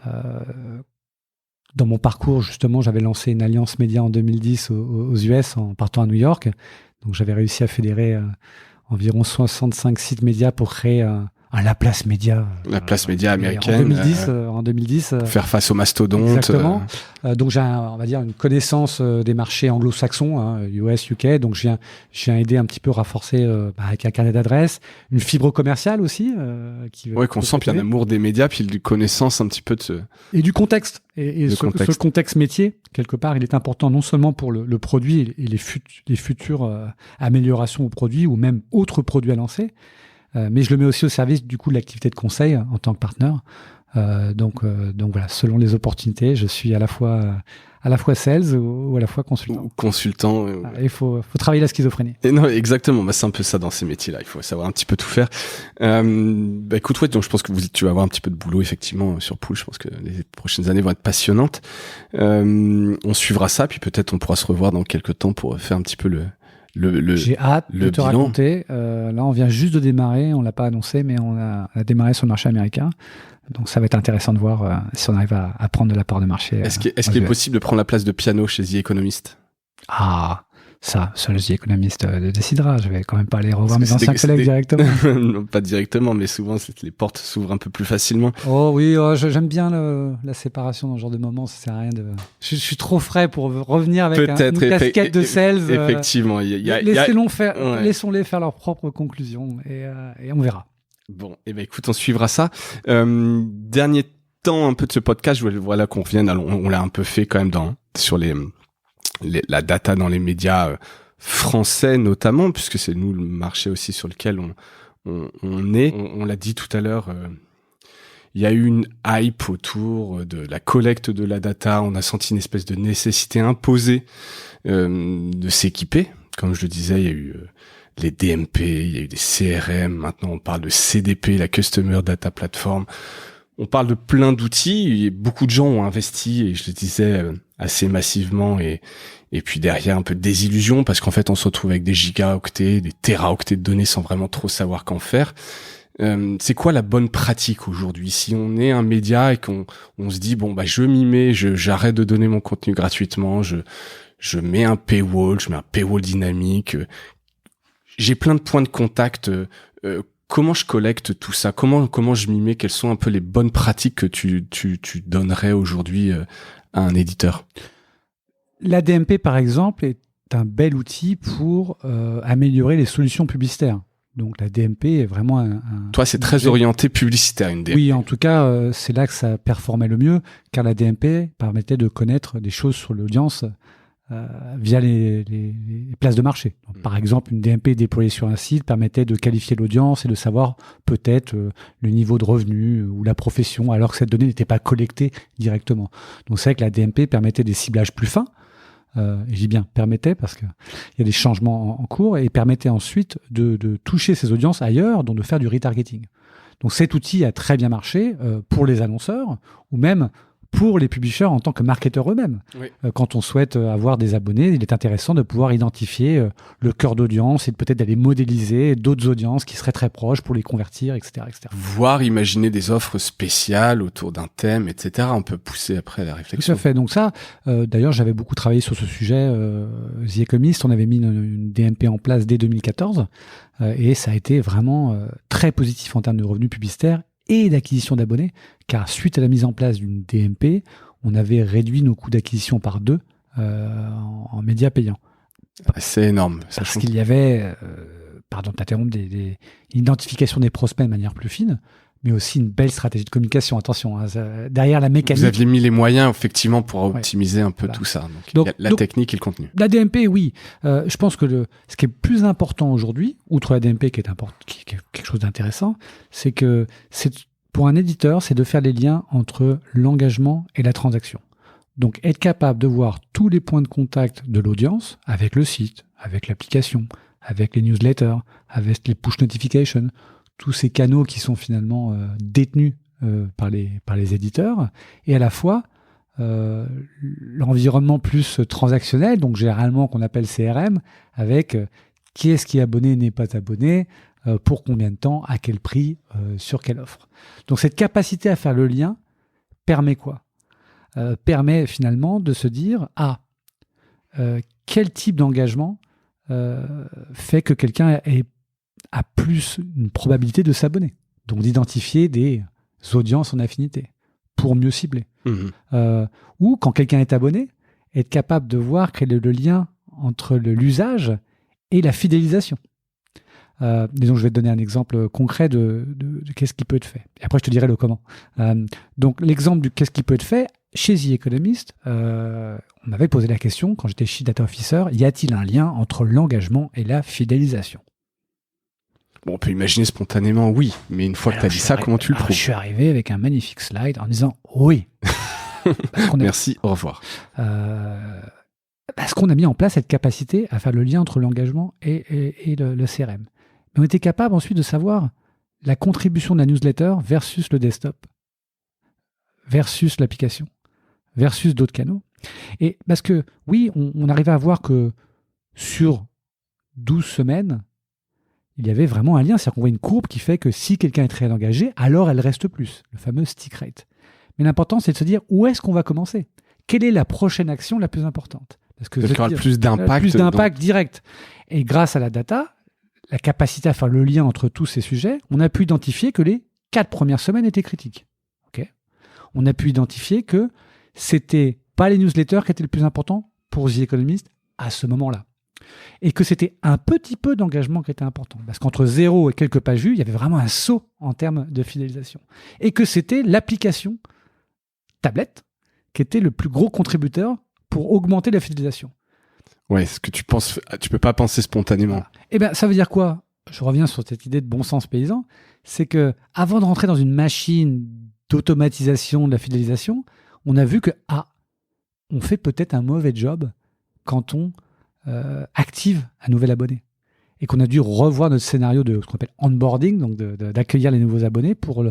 Dans mon parcours, justement, j'avais lancé une alliance média en 2010 aux US en partant à New York. Donc j'avais réussi à fédérer environ 65 sites médias pour créer un Laplace Média. La place média américaine. En 2010. Faire face aux mastodontes. Exactement. Donc j'ai, on va dire, une connaissance des marchés anglo-saxons, US, UK. Donc je viens aider un petit peu à renforcer avec un carnet d'adresses, une fibre commerciale aussi. Qu'on sent, puis un amour des médias, puis une connaissance un petit peu de ce... Et du contexte. Et ce contexte métier, quelque part, il est important non seulement pour le produit et les futures améliorations au produit ou même autres produits à lancer, mais je le mets aussi au service du coup de l'activité de conseil en tant que partenaire. Donc voilà, selon les opportunités, je suis à la fois sales ou à la fois consultant. Consultant. Il faut travailler la schizophrénie. Et non, exactement. C'est un peu ça dans ces métiers-là. Il faut savoir un petit peu tout faire. Écoute, donc je pense que tu vas avoir un petit peu de boulot effectivement sur Pool. Je pense que les prochaines années vont être passionnantes. On suivra ça, puis peut-être on pourra se revoir dans quelques temps pour faire un petit peu J'ai hâte de te raconter. Là, on vient juste de démarrer. On l'a pas annoncé, mais on a démarré sur le marché américain. Donc, ça va être intéressant de voir si on arrive à prendre de la part de marché. Est-ce qu'il est possible de prendre la place de Piano chez The Economist? Ça, seul The Economist décidera. Je vais quand même pas aller revoir mes anciens collègues directement. Non, pas directement, mais souvent, les portes s'ouvrent un peu plus facilement. Oh oui, j'aime bien la séparation dans ce genre de moment. Ça sert à rien de... Je suis trop frais pour revenir avec une casquette de sales. Effectivement. Laissons-les faire leurs propres conclusions et on verra. Bon, écoute, on suivra ça. Dernier temps un peu de ce podcast, voilà qu'on revienne. Alors, on l'a un peu fait quand même sur la data dans les médias français notamment, puisque c'est nous le marché aussi sur lequel on est. On l'a dit tout à l'heure, il y a eu une hype autour de la collecte de la data. On a senti une espèce de nécessité imposée de s'équiper. Comme je le disais, il y a eu les DMP, il y a eu des CRM, maintenant on parle de CDP, la Customer Data Platform. On parle de plein d'outils et beaucoup de gens ont investi, et je le disais, assez massivement, et puis derrière un peu de désillusion parce qu'en fait on se retrouve avec des gigaoctets, des téraoctets de données sans vraiment trop savoir qu'en faire. C'est quoi la bonne pratique aujourd'hui? Si on est un média et qu'on se dit bon bah je m'y mets, j'arrête de donner mon contenu gratuitement, je mets un paywall, je mets un paywall dynamique, j'ai plein de points de contact, comment je collecte tout ça? Comment je m'y mets? Quelles sont un peu les bonnes pratiques que tu donnerais aujourd'hui à un éditeur? La DMP, par exemple, est un bel outil pour améliorer les solutions publicitaires. Donc la DMP est vraiment Toi, c'est très orienté publicitaire, une DMP. Oui, en tout cas, c'est là que ça performait le mieux, car la DMP permettait de connaître des choses sur l'audience via les places de marché. Donc, par exemple, une DMP déployée sur un site permettait de qualifier l'audience et de savoir peut-être le niveau de revenu ou la profession, alors que cette donnée n'était pas collectée directement. Donc c'est vrai que la DMP permettait des ciblages plus fins. Et je dis bien permettait parce qu'il y a des changements en cours, et permettait ensuite de toucher ces audiences ailleurs, donc de faire du retargeting. Donc cet outil a très bien marché pour les annonceurs ou même pour les publishers en tant que marketeurs eux-mêmes. Oui. Quand on souhaite avoir des abonnés, il est intéressant de pouvoir identifier le cœur d'audience et peut-être d'aller modéliser d'autres audiences qui seraient très proches pour les convertir, etc., etc. Voire imaginer des offres spéciales autour d'un thème, etc. On peut pousser après la réflexion. Tout à fait. Donc ça, d'ailleurs, j'avais beaucoup travaillé sur ce sujet. The Economist, on avait mis une DMP en place dès 2014 et ça a été vraiment très positif en termes de revenus publicitaires et d'acquisition d'abonnés, car suite à la mise en place d'une DMP, on avait réduit nos coûts d'acquisition par 2 en médias payants. C'est énorme. Parce qu'il y avait, pardon de t'interrompre, une identification des prospects de manière plus fine, mais aussi une belle stratégie de communication. Attention, hein, derrière la mécanique... Vous aviez mis les moyens, effectivement, pour optimiser un peu tout ça. Donc, la technique et le contenu. La DMP, oui. Je pense que ce qui est plus important aujourd'hui, outre la DMP qui est quelque chose d'intéressant, c'est que pour un éditeur, c'est de faire les liens entre l'engagement et la transaction. Donc, être capable de voir tous les points de contact de l'audience avec le site, avec l'application, avec les newsletters, avec les push notifications, tous ces canaux qui sont finalement détenus par les éditeurs, et à la fois l'environnement plus transactionnel, donc généralement qu'on appelle CRM, avec qui est-ce qui est abonné, n'est pas abonné, pour combien de temps, à quel prix, sur quelle offre. Donc cette capacité à faire le lien permet quoi ? Permet finalement de se dire quel type d'engagement fait que quelqu'un a plus une probabilité de s'abonner. Donc d'identifier des audiences en affinité pour mieux cibler. Ou quand quelqu'un est abonné, être capable de voir quel est le lien entre l'usage et la fidélisation. Disons, je vais te donner un exemple concret de qu'est-ce qui peut être fait. Et après, je te dirai le comment. Donc l'exemple du qu'est-ce qui peut être fait, chez The Economist, on m'avait posé la question, quand j'étais Chief Data Officer, y a-t-il un lien entre l'engagement et la fidélisation ? Bon, on peut imaginer spontanément oui, mais une fois que tu as dit ça, comment tu le prouves ? Je suis arrivé avec un magnifique slide en disant oui. Merci, au revoir. Parce qu'on a mis en place cette capacité à faire le lien entre l'engagement et le CRM. Mais on était capable ensuite de savoir la contribution de la newsletter versus le desktop, versus l'application, versus d'autres canaux. Et parce que oui, on arrivait à voir que sur 12 semaines, il y avait vraiment un lien, c'est-à-dire qu'on voit une courbe qui fait que si quelqu'un est très engagé, alors elle reste plus, le fameux stick rate. Mais l'important, c'est de se dire où est-ce qu'on va commencer ? Quelle est la prochaine action la plus importante ? Parce que il y aura le plus d'impact. Plus d'impact direct. Et grâce à la data, la capacité à faire le lien entre tous ces sujets, on a pu identifier que les 4 premières semaines étaient critiques. Okay ? On a pu identifier que c'était pas les newsletters qui étaient le plus important pour The Economist à ce moment-là. Et que c'était un petit peu d'engagement qui était important. Parce qu'entre 0 et quelques pages vues, il y avait vraiment un saut en termes de fidélisation. Et que c'était l'application tablette qui était le plus gros contributeur pour augmenter la fidélisation. Ouais, ce que tu peux pas penser spontanément. Voilà. Eh bien, ça veut dire quoi ? Je reviens sur cette idée de bon sens paysan. C'est que avant de rentrer dans une machine d'automatisation de la fidélisation, on a vu que on fait peut-être un mauvais job quand on active un nouvel abonné. et qu'on a dû revoir notre scénario de ce qu'on appelle onboarding, donc d'accueillir les nouveaux abonnés pour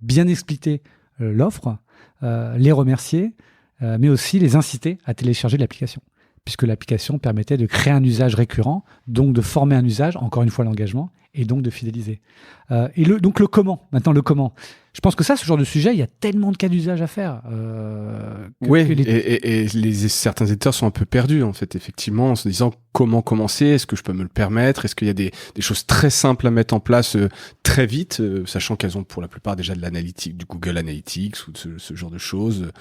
bien expliquer l'offre, les remercier, mais aussi les inciter à télécharger l'application, puisque l'application permettait de créer un usage récurrent, donc de former un usage, encore une fois l'engagement, et donc de fidéliser. Donc le comment, maintenant le comment. Je pense que ça, ce genre de sujet, il y a tellement de cas d'usage à faire. Certains éditeurs sont un peu perdus, en fait, effectivement, en se disant comment commencer, est-ce que je peux me le permettre, est-ce qu'il y a des choses très simples à mettre en place très vite, sachant qu'elles ont pour la plupart déjà de l'analytique, du Google Analytics ou de ce genre de choses,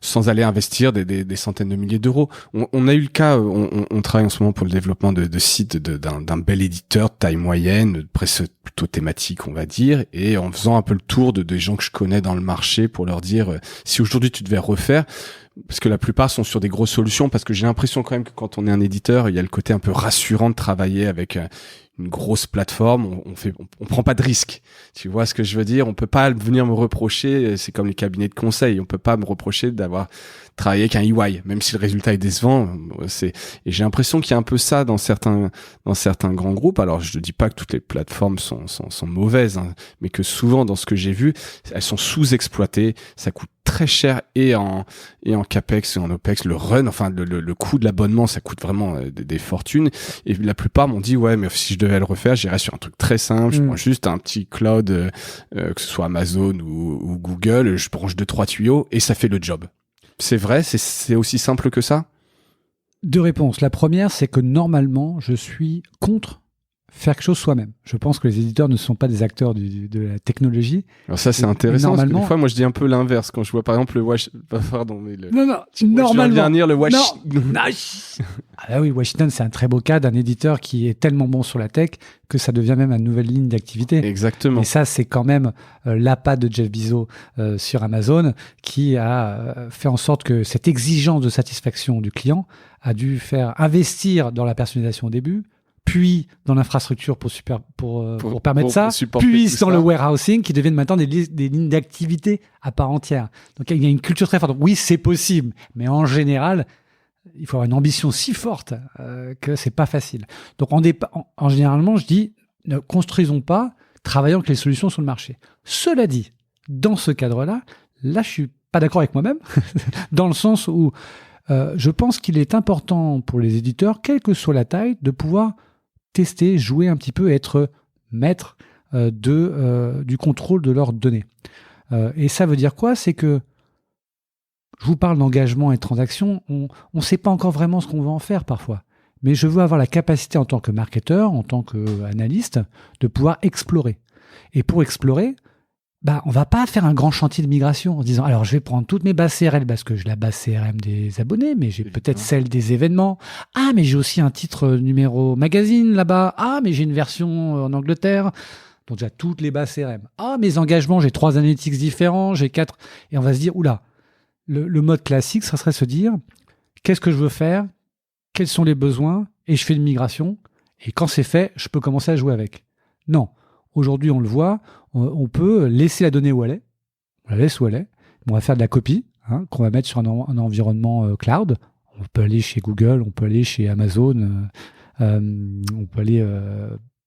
sans aller investir des centaines de milliers d'euros. On a eu le cas, on travaille en ce moment pour le développement de sites d'un bel éditeur de taille moyenne, presque plutôt thématique, on va dire, et en faisant un peu le tour des gens que je connais dans le marché pour leur dire si aujourd'hui tu devais refaire, parce que la plupart sont sur des grosses solutions, parce que j'ai l'impression quand même que quand on est un éditeur, il y a le côté un peu rassurant de travailler avec une grosse plateforme, on prend pas de risque. Tu vois ce que je veux dire? On peut pas venir me reprocher, c'est comme les cabinets de conseil, on peut pas me reprocher d'avoir travaillé avec un EY, même si le résultat est décevant. Et j'ai l'impression qu'il y a un peu ça dans certains grands groupes. Alors, je ne dis pas que toutes les plateformes sont mauvaises, hein, mais que souvent, dans ce que j'ai vu, elles sont sous-exploitées. Ça coûte très cher et en capex et en opex. Le run, enfin, le coût de l'abonnement, ça coûte vraiment des fortunes. Et la plupart m'ont dit, ouais, mais si je devais le refaire, j'irais sur un truc très simple. Je prends juste un petit cloud, que ce soit Amazon ou Google, je branche 2-3 tuyaux et ça fait le job. C'est vrai, c'est aussi simple que ça? Deux réponses. La première, c'est que normalement, je suis contre faire quelque chose soi-même. Je pense que les éditeurs ne sont pas des acteurs de la technologie. Alors ça, c'est intéressant, parce que des fois, moi, je dis un peu l'inverse. Quand je vois, par exemple, le normalement. le Wash... Ah bah oui, Washington, c'est un très beau cas d'un éditeur qui est tellement bon sur la tech que ça devient même une nouvelle ligne d'activité. Exactement. Et ça, c'est quand même l'appât de Jeff Bezos sur Amazon qui a fait en sorte que cette exigence de satisfaction du client a dû faire investir dans la personnalisation au début, puis dans l'infrastructure pour permettre ça, puis dans le warehousing qui deviennent maintenant des lignes d'activité à part entière. Donc il y a une culture très forte. Donc, oui, c'est possible, mais en général, il faut avoir une ambition si forte que c'est pas facile. Donc en généralement, je dis, ne construisons pas, travaillons avec les solutions sur le marché. Cela dit, dans ce cadre-là, je suis pas d'accord avec moi-même, dans le sens où je pense qu'il est important pour les éditeurs, quelle que soit la taille, de pouvoir tester, jouer un petit peu, être maître du contrôle de leurs données. Et ça veut dire quoi? C'est que je vous parle d'engagement et de transaction, on ne sait pas encore vraiment ce qu'on va en faire parfois. Mais je veux avoir la capacité en tant que marketeur, en tant qu'analyste, de pouvoir explorer. Et pour explorer, on va pas faire un grand chantier de migration en se disant alors je vais prendre toutes mes bases CRM parce que j'ai la base CRM des abonnés, mais j'ai peut-être celle des événements. Ah, mais j'ai aussi un titre numéro magazine là-bas. Ah, mais j'ai une version en Angleterre. Donc déjà toutes les bases CRM. Ah, mes engagements, j'ai 3 analytics différents, j'ai 4. Et on va se dire oula. Le mode classique, ça serait se dire qu'est-ce que je veux faire, quels sont les besoins, et je fais une migration, et quand c'est fait, je peux commencer à jouer avec. Non, aujourd'hui on le voit, on peut laisser la donnée où elle est, on la laisse où elle est, on va faire de la copie, qu'on va mettre sur un environnement cloud, on peut aller chez Google, on peut aller chez Amazon, on peut aller...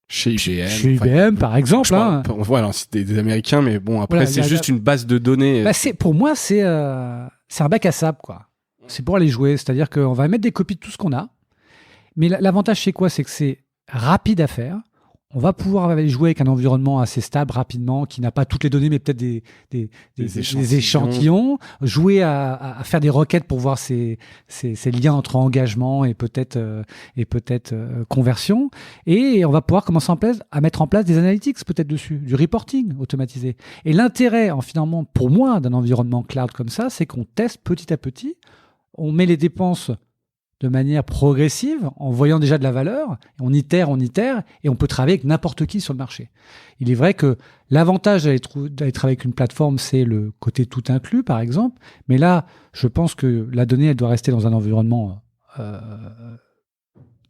Chez IBM. Chez IBM, par exemple. Voilà, c'est des Américains, mais bon, après, voilà, c'est juste une base de données. Pour moi, c'est un bac à sable, quoi. C'est pour aller jouer. C'est-à-dire qu'on va mettre des copies de tout ce qu'on a. Mais l'avantage, c'est quoi? C'est que c'est rapide à faire. On va pouvoir aller jouer avec un environnement assez stable rapidement, qui n'a pas toutes les données, mais peut-être des échantillons. Jouer à faire des requêtes pour voir ces liens entre engagement et peut-être conversion. Et on va pouvoir commencer à mettre en place des analytics peut-être dessus, du reporting automatisé. Et l'intérêt, finalement, pour moi, d'un environnement cloud comme ça, c'est qu'on teste petit à petit. On met les dépenses de manière progressive, en voyant déjà de la valeur, on itère, et on peut travailler avec n'importe qui sur le marché. Il est vrai que l'avantage d'aller travailler avec une plateforme, c'est le côté tout inclus, par exemple, mais là, je pense que la donnée, elle doit rester dans un environnement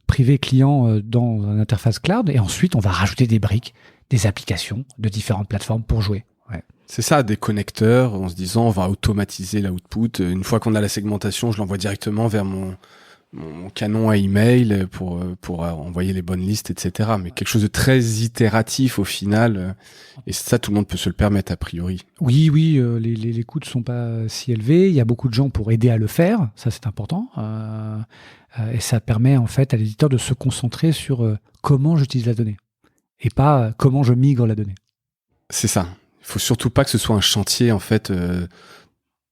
privé client dans une interface cloud, et ensuite, on va rajouter des briques, des applications de différentes plateformes pour jouer. Ouais. C'est ça, des connecteurs, en se disant, on va automatiser l'output. Une fois qu'on a la segmentation, je l'envoie directement vers mon canon à email pour envoyer les bonnes listes, etc. Mais quelque chose de très itératif au final. Et ça, tout le monde peut se le permettre a priori. Oui, les coûts ne sont pas si élevés. Il y a beaucoup de gens pour aider à le faire. Ça, c'est important. Et ça permet en fait à l'éditeur de se concentrer sur comment j'utilise la donnée et pas comment je migre la donnée. C'est ça. Il faut surtout pas que ce soit un chantier en fait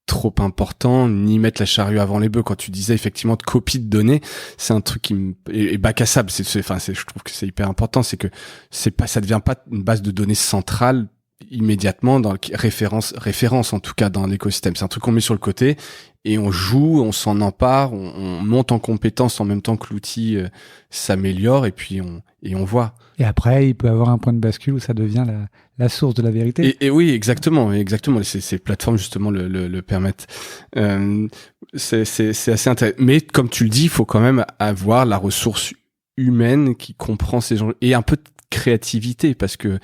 trop important, ni mettre la charrue avant les bœufs. Quand tu disais effectivement de copie de données, c'est un truc qui est bac à sable. Je trouve que c'est hyper important. C'est que ça devient pas une base de données centrale immédiatement dans référence en tout cas dans l'écosystème. C'est un truc qu'on met sur le côté et on joue, on s'en empare, on monte en compétence en même temps que l'outil s'améliore et puis on voit. Et après, il peut y avoir un point de bascule où ça devient la source de la vérité. Et oui, exactement. Ces plateformes justement le permettent. C'est assez intéressant. Mais comme tu le dis, il faut quand même avoir la ressource humaine qui comprend ces gens et un peu de créativité parce que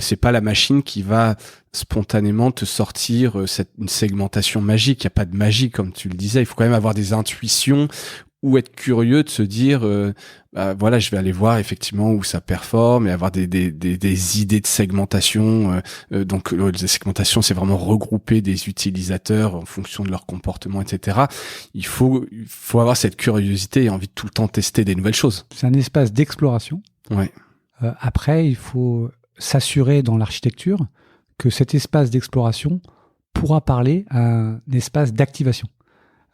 c'est pas la machine qui va spontanément te sortir une segmentation magique. Il y a pas de magie comme tu le disais. Il faut quand même avoir des intuitions ou être curieux de se dire voilà, je vais aller voir effectivement où ça performe et avoir des idées de segmentation. Donc la segmentation, c'est vraiment regrouper des utilisateurs en fonction de leur comportement, etc. Il faut avoir cette curiosité et envie de tout le temps tester des nouvelles choses. C'est un espace d'exploration. Ouais. Après, il faut s'assurer dans l'architecture que cet espace d'exploration pourra parler à un espace d'activation.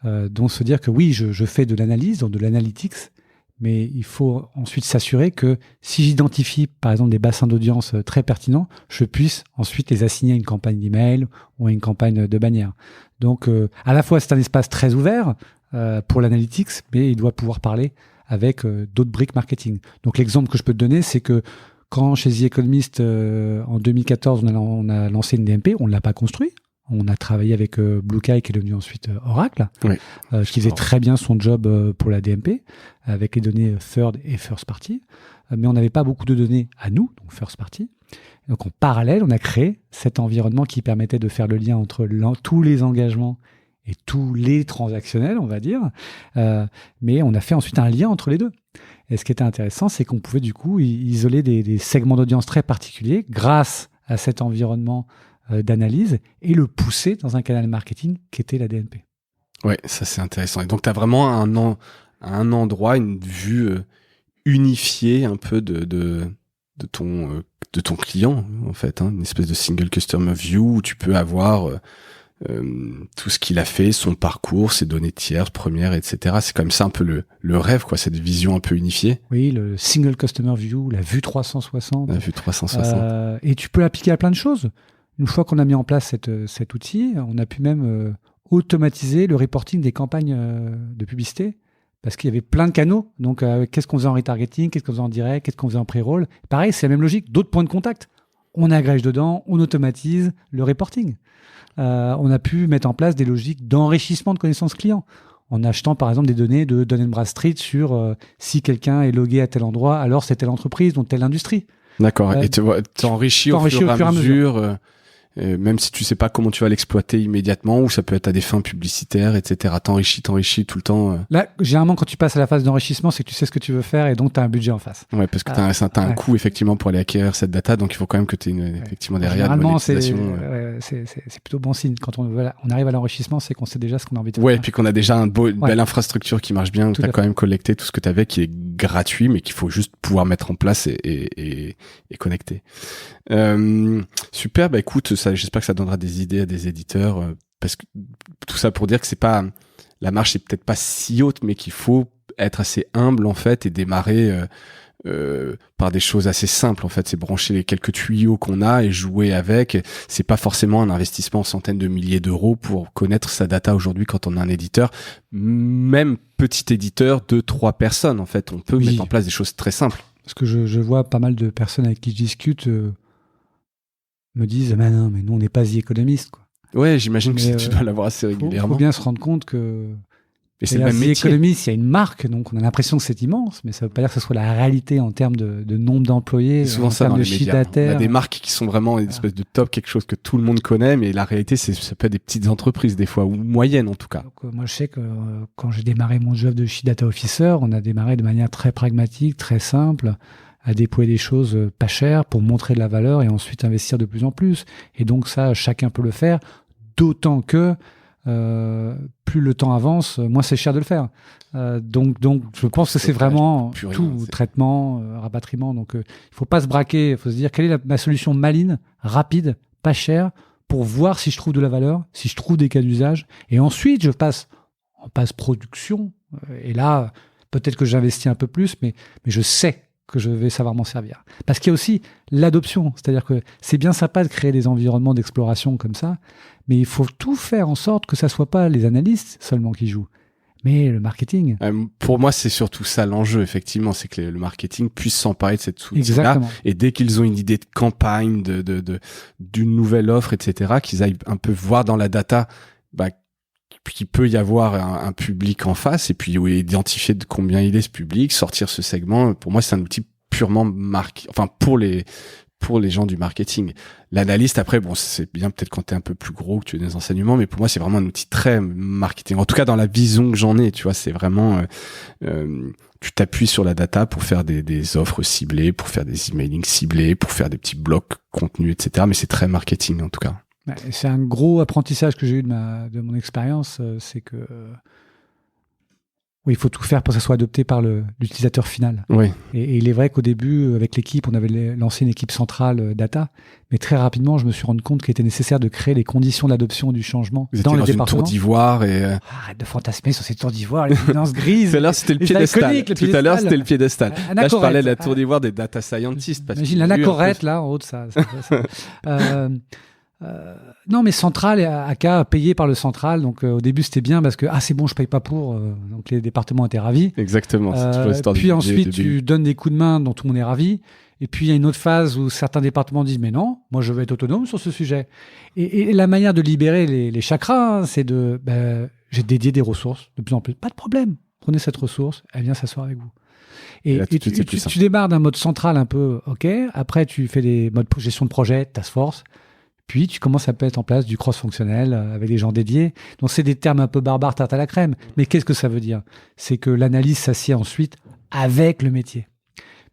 Donc se dire que oui, je fais de l'analyse, donc de l'analytics, mais il faut ensuite s'assurer que si j'identifie par exemple des bassins d'audience très pertinents, je puisse ensuite les assigner à une campagne d'email ou à une campagne de bannière. Donc à la fois c'est un espace très ouvert pour l'analytics, mais il doit pouvoir parler avec d'autres briques marketing. Donc l'exemple que je peux te donner, c'est que quand chez The Economist en 2014 on a lancé une DMP, on ne l'a pas construit. On a travaillé avec Bluekai qui est devenu ensuite Oracle, oui. Qui faisait très bien son job pour la DMP avec les données third et first party, mais on n'avait pas beaucoup de données à nous, donc first party. Donc en parallèle, on a créé cet environnement qui permettait de faire le lien entre tous les engagements et tous les transactionnels, on va dire, mais on a fait ensuite un lien entre les deux. Et ce qui était intéressant, c'est qu'on pouvait du coup isoler des segments d'audience très particuliers grâce à cet environnement d'analyse et le pousser dans un canal marketing qui était la DNP. Ouais, ça c'est intéressant. Et donc tu as vraiment un endroit, une vue unifiée un peu de ton client en fait, hein, une espèce de single customer view où tu peux avoir tout ce qu'il a fait, son parcours, ses données tierces, premières, etc. C'est comme ça un peu le rêve, quoi, cette vision un peu unifiée. Oui, le single customer view, la vue 360. La vue 360. Et tu peux l'appliquer à plein de choses. Une fois qu'on a mis en place cet outil, on a pu même automatiser le reporting des campagnes de publicité parce qu'il y avait plein de canaux. Donc, qu'est-ce qu'on faisait en retargeting, qu'est-ce qu'on faisait en direct, qu'est-ce qu'on faisait en pré-roll. Pareil, c'est la même logique. D'autres points de contact. On agrège dedans, on automatise le reporting. On a pu mettre en place des logiques d'enrichissement de connaissances clients en achetant par exemple des données de Dun & Bradstreet sur si quelqu'un est logué à tel endroit, alors c'est telle entreprise, donc telle industrie. D'accord. Et tu t'enrichis au fur et à mesure. Même si tu sais pas comment tu vas l'exploiter immédiatement, ou ça peut être à des fins publicitaires, etc. T'enrichis tout le temps. Là, généralement, quand tu passes à la phase d'enrichissement, c'est que tu sais ce que tu veux faire et donc tu as un budget en face. Ouais, parce que t'as un coût effectivement pour aller acquérir cette data, donc il faut quand même que tu aies effectivement derrière une monétisation. C'est plutôt bon signe. Quand on arrive à l'enrichissement, c'est qu'on sait déjà ce qu'on a envie de faire. Ouais, et puis qu'on a déjà une belle infrastructure qui marche bien, où t'as quand même collecté tout ce que t'avais, qui est gratuit, mais qu'il faut juste pouvoir mettre en place et connecter. Super, bah écoute, j'espère que ça donnera des idées à des éditeurs, parce que tout ça pour dire que c'est pas, la marche est peut-être pas si haute, mais qu'il faut être assez humble en fait et démarrer par des choses assez simples en fait. C'est brancher les quelques tuyaux qu'on a et jouer avec. C'est pas forcément un investissement en centaines de milliers d'euros pour connaître sa data aujourd'hui quand on a un éditeur, même petit éditeur de 3 personnes en fait. On peut mettre en place des choses très simples. Parce que je vois pas mal de personnes avec qui je discute me disent mais non, mais nous on n'est pas The Economist quoi. Ouais, j'imagine que tu dois l'avoir assez régulièrement. Il faut bien se rendre compte que Et c'est le même The métier. Economist, il y a une marque, donc on a l'impression que c'est immense, mais ça veut pas dire que ce soit la réalité en termes de nombre d'employés, C'est souvent en ça dans termes de les chiffre médias. On a d'affaires. des marques qui sont vraiment une espèce de top, quelque chose que tout le monde connaît, mais la réalité, ça peut être des petites entreprises des fois, ou moyennes en tout cas. Donc, moi, je sais que quand j'ai démarré mon job de Chief Data Officer, on a démarré de manière très pragmatique, très simple, à déployer des choses pas chères pour montrer de la valeur et ensuite investir de plus en plus. Et donc ça, chacun peut le faire, d'autant que plus le temps avance, moins c'est cher de le faire. Donc, je pense que c'est vraiment plus rien, tout, traitement, rapatriement. Donc, il faut pas se braquer. Il faut se dire quelle est ma solution maligne, rapide, pas chère, pour voir si je trouve de la valeur, si je trouve des cas d'usage. Et ensuite, je passe en production. Et là, peut-être que j'investis un peu plus, mais je sais que je vais savoir m'en servir. Parce qu'il y a aussi l'adoption. C'est-à-dire que c'est bien sympa de créer des environnements d'exploration comme ça, mais il faut tout faire en sorte que ça soit pas les analystes seulement qui jouent, mais le marketing. Pour moi, c'est surtout ça l'enjeu, effectivement, c'est que le marketing puisse s'emparer de cette outil-là. Exactement. Et dès qu'ils ont une idée de campagne, d'une nouvelle offre, etc., qu'ils aillent un peu voir dans la data, qu'il peut y avoir un public en face, et puis identifier de combien il est ce public, sortir ce segment. Pour moi, c'est un outil purement pour les gens du marketing. L'analyste, après, bon, c'est bien peut-être quand t'es un peu plus gros, que tu as des enseignements, mais pour moi, c'est vraiment un outil très marketing. En tout cas, dans la vision que j'en ai, tu vois, c'est vraiment, tu t'appuies sur la data pour faire des offres ciblées, pour faire des emailing ciblés, pour faire des petits blocs contenus, etc. Mais c'est très marketing, en tout cas. C'est un gros apprentissage que j'ai eu de mon expérience, c'est que oui, il faut tout faire pour que ça soit adopté par l'utilisateur final. Oui. Et il est vrai qu'au début, avec l'équipe, on avait lancé une équipe centrale data, mais très rapidement, je me suis rendu compte qu'il était nécessaire de créer les conditions d'adoption du changement dans les départements. Une tour d'ivoire et... Arrête de fantasmer sur ces tours d'ivoire, les finances grises. Tout à l'heure, c'était le piédestal. Tout à l'heure, c'était le piédestal. Là, je parlais de la tour d'ivoire des data scientists. Imagine l'anacorette, là, en haut de ça. Non, mais central et AK payé par le central. Donc au début c'était bien parce que c'est bon, je paye pas pour. Donc les départements étaient ravis. Exactement. Puis ensuite tu donnes des coups de main dont tout le monde est ravi. Et puis il y a une autre phase où certains départements disent mais non, moi je veux être autonome sur ce sujet. Et la manière de libérer les chakras, c'est j'ai dédié des ressources de plus en plus. Pas de problème. Prenez cette ressource, elle vient s'asseoir avec vous. Et tu démarres d'un mode central un peu, ok. Après tu fais des modes gestion de projet, task force. Puis, tu commences à mettre en place du cross-fonctionnel avec des gens dédiés. Donc, c'est des termes un peu barbares, tarte à la crème. Mais qu'est-ce que ça veut dire? C'est que l'analyse s'assied ensuite avec le métier.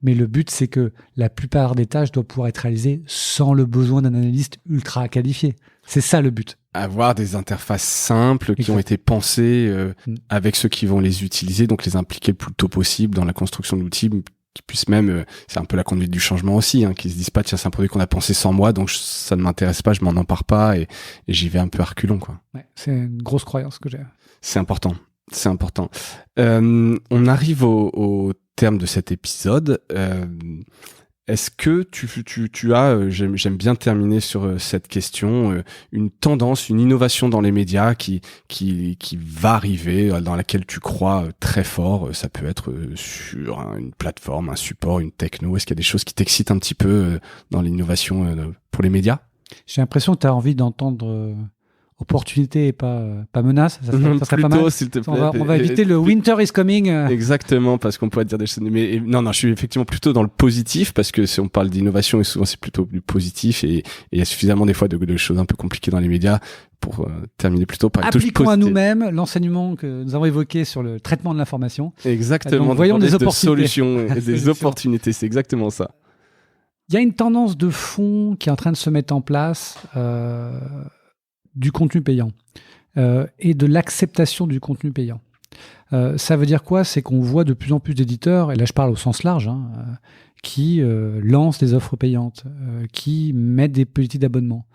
Mais le but, c'est que la plupart des tâches doivent pouvoir être réalisées sans le besoin d'un analyste ultra qualifié. C'est ça le but. Avoir des interfaces simples qui ont été pensées avec ceux qui vont les utiliser, donc les impliquer le plus tôt possible dans la construction de l'outil, qui puissent même, c'est un peu la conduite du changement aussi, qui se disent pas tiens c'est un produit qu'on a pensé 100 mois donc ça ne m'intéresse pas, je m'en empare pas et j'y vais un peu à reculons quoi. Ouais, c'est une grosse croyance que j'ai. C'est important. On arrive au terme de cet épisode. Est-ce que tu as, j'aime bien terminer sur cette question, une tendance, une innovation dans les médias qui va arriver, dans laquelle tu crois très fort? Ça peut être sur une plateforme, un support, une techno. Est-ce qu'il y a des choses qui t'excitent un petit peu dans l'innovation pour les médias? J'ai l'impression que tu as envie d'entendre opportunité et pas menace. Ça serait pas mal. S'il te plaît. On va éviter le winter is coming. Exactement, parce qu'on pourrait dire des choses. Mais non, je suis effectivement plutôt dans le positif, parce que si on parle d'innovation, et souvent c'est plutôt du positif, et il y a suffisamment des fois de choses un peu compliquées dans les médias pour terminer plutôt par une touche Appliquons positive. à nous-mêmes l'enseignement que nous avons évoqué sur le traitement de l'information. Exactement. Donc, voyons des opportunités. Solutions et des opportunités, c'est exactement ça. Il y a une tendance de fond qui est en train de se mettre en place du contenu payant et de l'acceptation du contenu payant. Ça veut dire quoi? C'est qu'on voit de plus en plus d'éditeurs, et là je parle au sens large, qui lancent des offres payantes, qui mettent des politiques d'abonnement.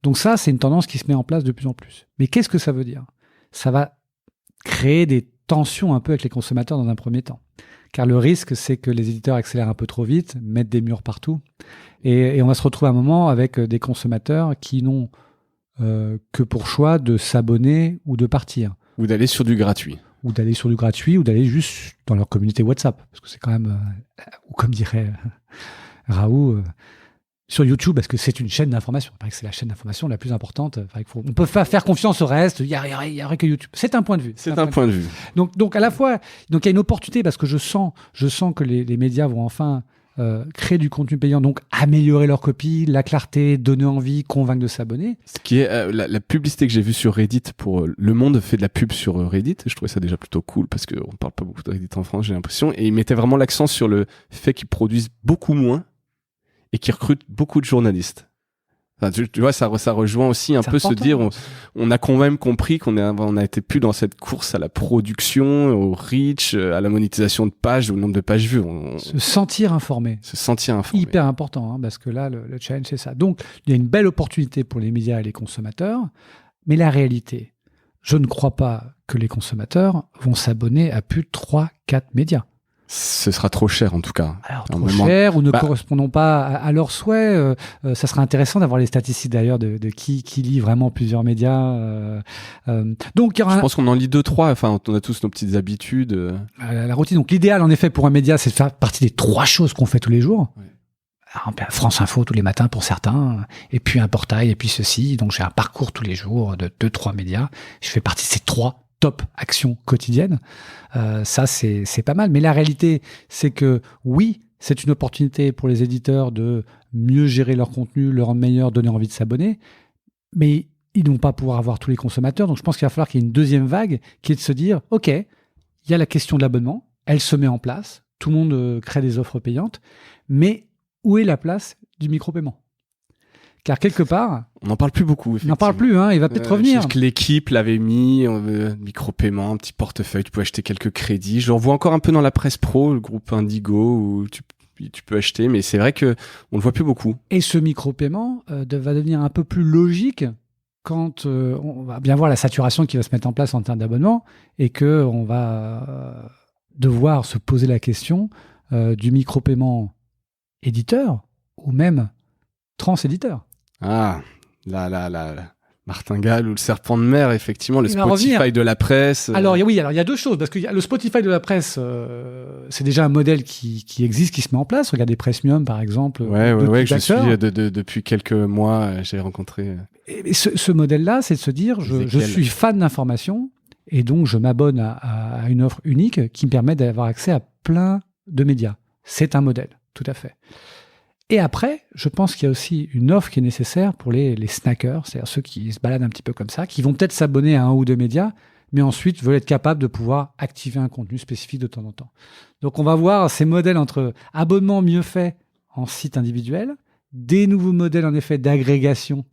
Donc ça, c'est une tendance qui se met en place de plus en plus. Mais qu'est-ce que ça veut dire? Ça va créer des tensions un peu avec les consommateurs dans un premier temps. Car le risque, c'est que les éditeurs accélèrent un peu trop vite, mettent des murs partout, et on va se retrouver à un moment avec des consommateurs qui n'ont que pour choix de s'abonner ou de partir. Ou d'aller sur du gratuit. Ou d'aller sur du gratuit, ou d'aller juste dans leur communauté WhatsApp. Parce que c'est quand même, ou comme dirait Raoult, sur YouTube, parce que c'est une chaîne d'information. Il paraît que c'est la chaîne d'information la plus importante. On peut pas faire confiance au reste. Il y a que YouTube. C'est un point de vue. C'est un point de vue. Donc à la fois, il y a une opportunité parce que je sens que les médias vont enfin créer du contenu payant, donc améliorer leur copie, la clarté, donner envie, convaincre de s'abonner. Ce qui est la publicité que j'ai vue sur Reddit pour Le Monde fait de la pub sur Reddit. Je trouvais ça déjà plutôt cool parce qu'on parle pas beaucoup de Reddit en France, j'ai l'impression. Et ils mettaient vraiment l'accent sur le fait qu'ils produisent beaucoup moins et qu'ils recrutent beaucoup de journalistes. Enfin, tu vois, ça rejoint aussi un peu se dire, on a quand même compris qu'on a été plus dans cette course à la production, au reach, à la monétisation de pages, au nombre de pages vues. Se sentir informé. Hyper important, hein, parce que là, le challenge, c'est ça. Donc, il y a une belle opportunité pour les médias et les consommateurs, mais la réalité, je ne crois pas que les consommateurs vont s'abonner à plus de 3-4 médias. Ce sera trop cher en tout cas. Alors trop cher ou ne correspondant pas à leurs souhaits. Ça serait intéressant d'avoir les statistiques d'ailleurs de qui lit vraiment plusieurs médias. Donc il y aura je pense qu'on en lit 2-3. Enfin, on a tous nos petites habitudes. La routine. Donc l'idéal en effet pour un média, c'est de faire partie des 3 choses qu'on fait tous les jours. Ouais. Alors, France Info tous les matins pour certains, et puis un portail, et puis ceci. Donc j'ai un parcours tous les jours de 2-3 médias. Je fais partie de ces 3 top actions quotidiennes. Ça, c'est pas mal. Mais la réalité, c'est que oui, c'est une opportunité pour les éditeurs de mieux gérer leur contenu, le rendre meilleur, donner envie de s'abonner. Mais ils ne vont pas pouvoir avoir tous les consommateurs. Donc, je pense qu'il va falloir qu'il y ait une deuxième vague qui est de se dire, OK, il y a la question de l'abonnement. Elle se met en place. Tout le monde crée des offres payantes. Mais où est la place du micro-paiement ? Car quelque part... On n'en parle plus beaucoup. On n'en parle plus, hein, il va peut-être revenir. Je sais que l'équipe l'avait mis, micro-paiement, un petit portefeuille, tu peux acheter quelques crédits. Je le revois encore un peu dans la presse pro, le groupe Indigo, où tu peux acheter, mais c'est vrai qu'on ne le voit plus beaucoup. Et ce micro-paiement va devenir un peu plus logique quand on va bien voir la saturation qui va se mettre en place en termes d'abonnement et qu'on va devoir se poser la question du micro-paiement éditeur ou même trans-éditeur. Ah, la martingale ou le serpent de mer, effectivement, le Spotify de la presse. Alors, il y a 2 choses, parce que le Spotify de la presse, c'est déjà un modèle qui existe, qui se met en place. Regardez Premium, par exemple. Ouais, que je suis depuis quelques mois, j'ai rencontré. Et ce modèle-là, c'est de se dire, je suis fan d'information, et donc je m'abonne à une offre unique qui me permet d'avoir accès à plein de médias. C'est un modèle, tout à fait. Et après, je pense qu'il y a aussi une offre qui est nécessaire pour les snackers, c'est-à-dire ceux qui se baladent un petit peu comme ça, qui vont peut-être s'abonner à 1 ou 2 médias, mais ensuite veulent être capables de pouvoir activer un contenu spécifique de temps en temps. Donc on va voir ces modèles entre abonnement mieux fait en site individuel, des nouveaux modèles en effet d'agrégation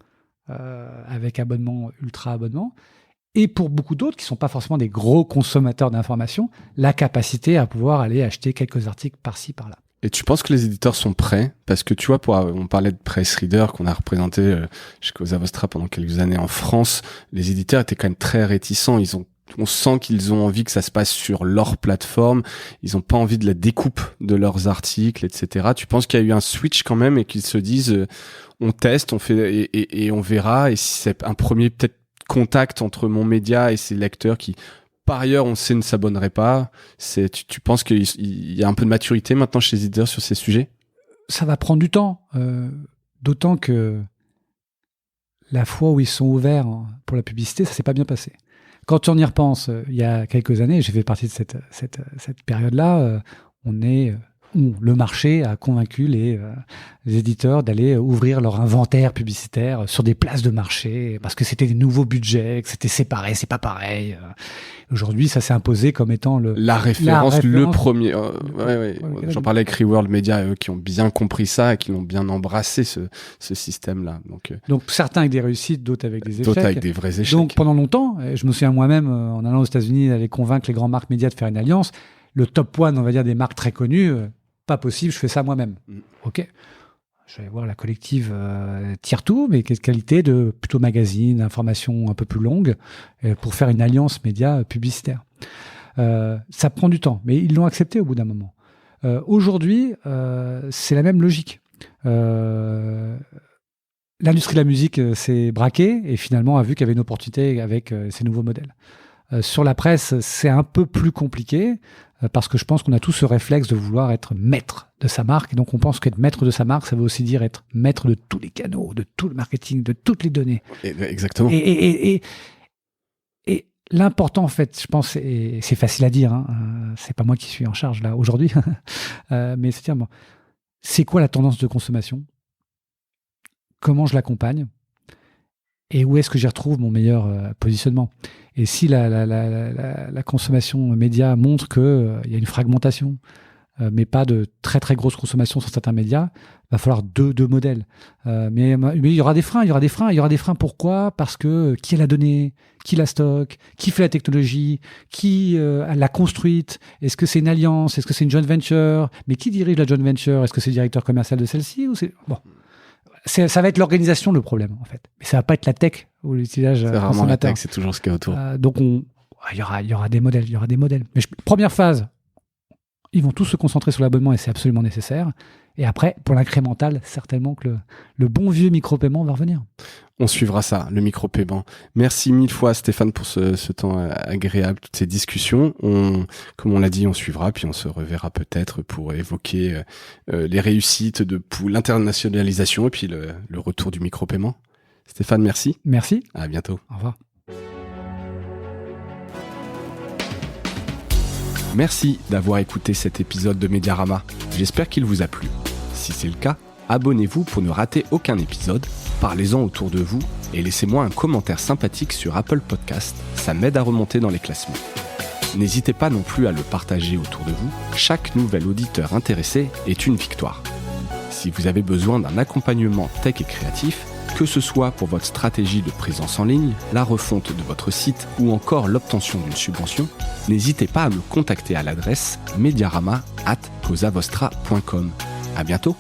avec abonnement, ultra-abonnement, et pour beaucoup d'autres qui ne sont pas forcément des gros consommateurs d'informations, la capacité à pouvoir aller acheter quelques articles par-ci, par-là. Et tu penses que les éditeurs sont prêts ? Parce que tu vois, on parlait de Press Reader qu'on a représenté chez Cosa Vostra pendant quelques années en France. Les éditeurs étaient quand même très réticents. On sent qu'ils ont envie que ça se passe sur leur plateforme. Ils n'ont pas envie de la découpe de leurs articles, etc. Tu penses qu'il y a eu un switch quand même et qu'ils se disent on teste, on fait et on verra. Et si c'est un premier peut-être contact entre mon média et ses lecteurs qui par ailleurs, on sait ne s'abonnerait pas. Tu penses qu'il y a un peu de maturité maintenant chez les éditeurs sur ces sujets ? Ça va prendre du temps, d'autant que la fois où ils sont ouverts pour la publicité, ça s'est pas bien passé. Quand on y repense, il y a quelques années, j'ai fait partie de cette période-là, le marché a convaincu les éditeurs d'aller ouvrir leur inventaire publicitaire sur des places de marché parce que c'était des nouveaux budgets, que c'était séparé, c'est pas pareil. Aujourd'hui, ça s'est imposé comme étant la référence, le premier. J'en parlais avec Reworld Media, eux qui ont bien compris ça et qui l'ont bien embrassé ce système-là. Donc certains avec des réussites, d'autres avec des échecs. D'autres avec des vrais échecs. Donc pendant longtemps, je me souviens moi-même en allant aux États-Unis d'aller convaincre les grandes marques médias de faire une alliance. Le top one, on va dire, des marques très connues, pas possible, je fais ça moi-même. Ok. Je vais voir la collective Tire-Tout, mais quelle qualité de plutôt magazine, information un peu plus longue, pour faire une alliance média publicitaire. Ça prend du temps, mais ils l'ont accepté au bout d'un moment. Aujourd'hui, c'est la même logique. L'industrie de la musique s'est braquée et finalement a vu qu'il y avait une opportunité avec ces nouveaux modèles. Sur la presse, c'est un peu plus compliqué. parce que je pense qu'on a tous ce réflexe de vouloir être maître de sa marque. Et donc, on pense qu'être maître de sa marque, ça veut aussi dire être maître de tous les canaux, de tout le marketing, de toutes les données. Exactement. Et l'important, en fait, je pense, et c'est facile à dire, hein, c'est pas moi qui suis en charge là aujourd'hui, mais c'est dire, bon, c'est quoi la tendance de consommation ? Comment je l'accompagne ? Et où est-ce que j'y retrouve mon meilleur positionnement ? Et si la consommation média montre qu'il y a une fragmentation, mais pas de très très grosse consommation sur certains médias, il va falloir deux modèles. Mais il y aura des freins. Pourquoi ? Parce que qui a la donnée ? Qui la stocke ? Qui fait la technologie ? Qui l'a construite ? Est-ce que c'est une alliance ? Est-ce que c'est une joint venture ? Mais qui dirige la joint venture ? Est-ce que c'est le directeur commercial de celle-ci ou c'est... Bon. Ça va être l'organisation le problème, en fait. Mais ça va pas être la tech ou l'utilisation consommateur. C'est rarement la tech, c'est toujours ce qu'il y a autour. Donc, il y aura des modèles. Mais première phase, ils vont tous se concentrer sur l'abonnement et c'est absolument nécessaire. Et après, pour l'incrémental, certainement que le bon vieux micro-paiement va revenir. On suivra ça, le micro-paiement. Merci mille fois Stéphane pour ce temps agréable, toutes ces discussions. Comme on l'a dit, on suivra, puis on se reverra peut-être pour évoquer les réussites pour l'internationalisation et puis le retour du micro-paiement. Stéphane, merci. Merci. À bientôt. Au revoir. Merci d'avoir écouté cet épisode de Mediarama. J'espère qu'il vous a plu. Si c'est le cas, abonnez-vous pour ne rater aucun épisode, parlez-en autour de vous et laissez-moi un commentaire sympathique sur Apple Podcast, ça m'aide à remonter dans les classements. N'hésitez pas non plus à le partager autour de vous, chaque nouvel auditeur intéressé est une victoire. Si vous avez besoin d'un accompagnement tech et créatif, que ce soit pour votre stratégie de présence en ligne, la refonte de votre site ou encore l'obtention d'une subvention, n'hésitez pas à me contacter à l'adresse mediarama@causavostra.com. À bientôt.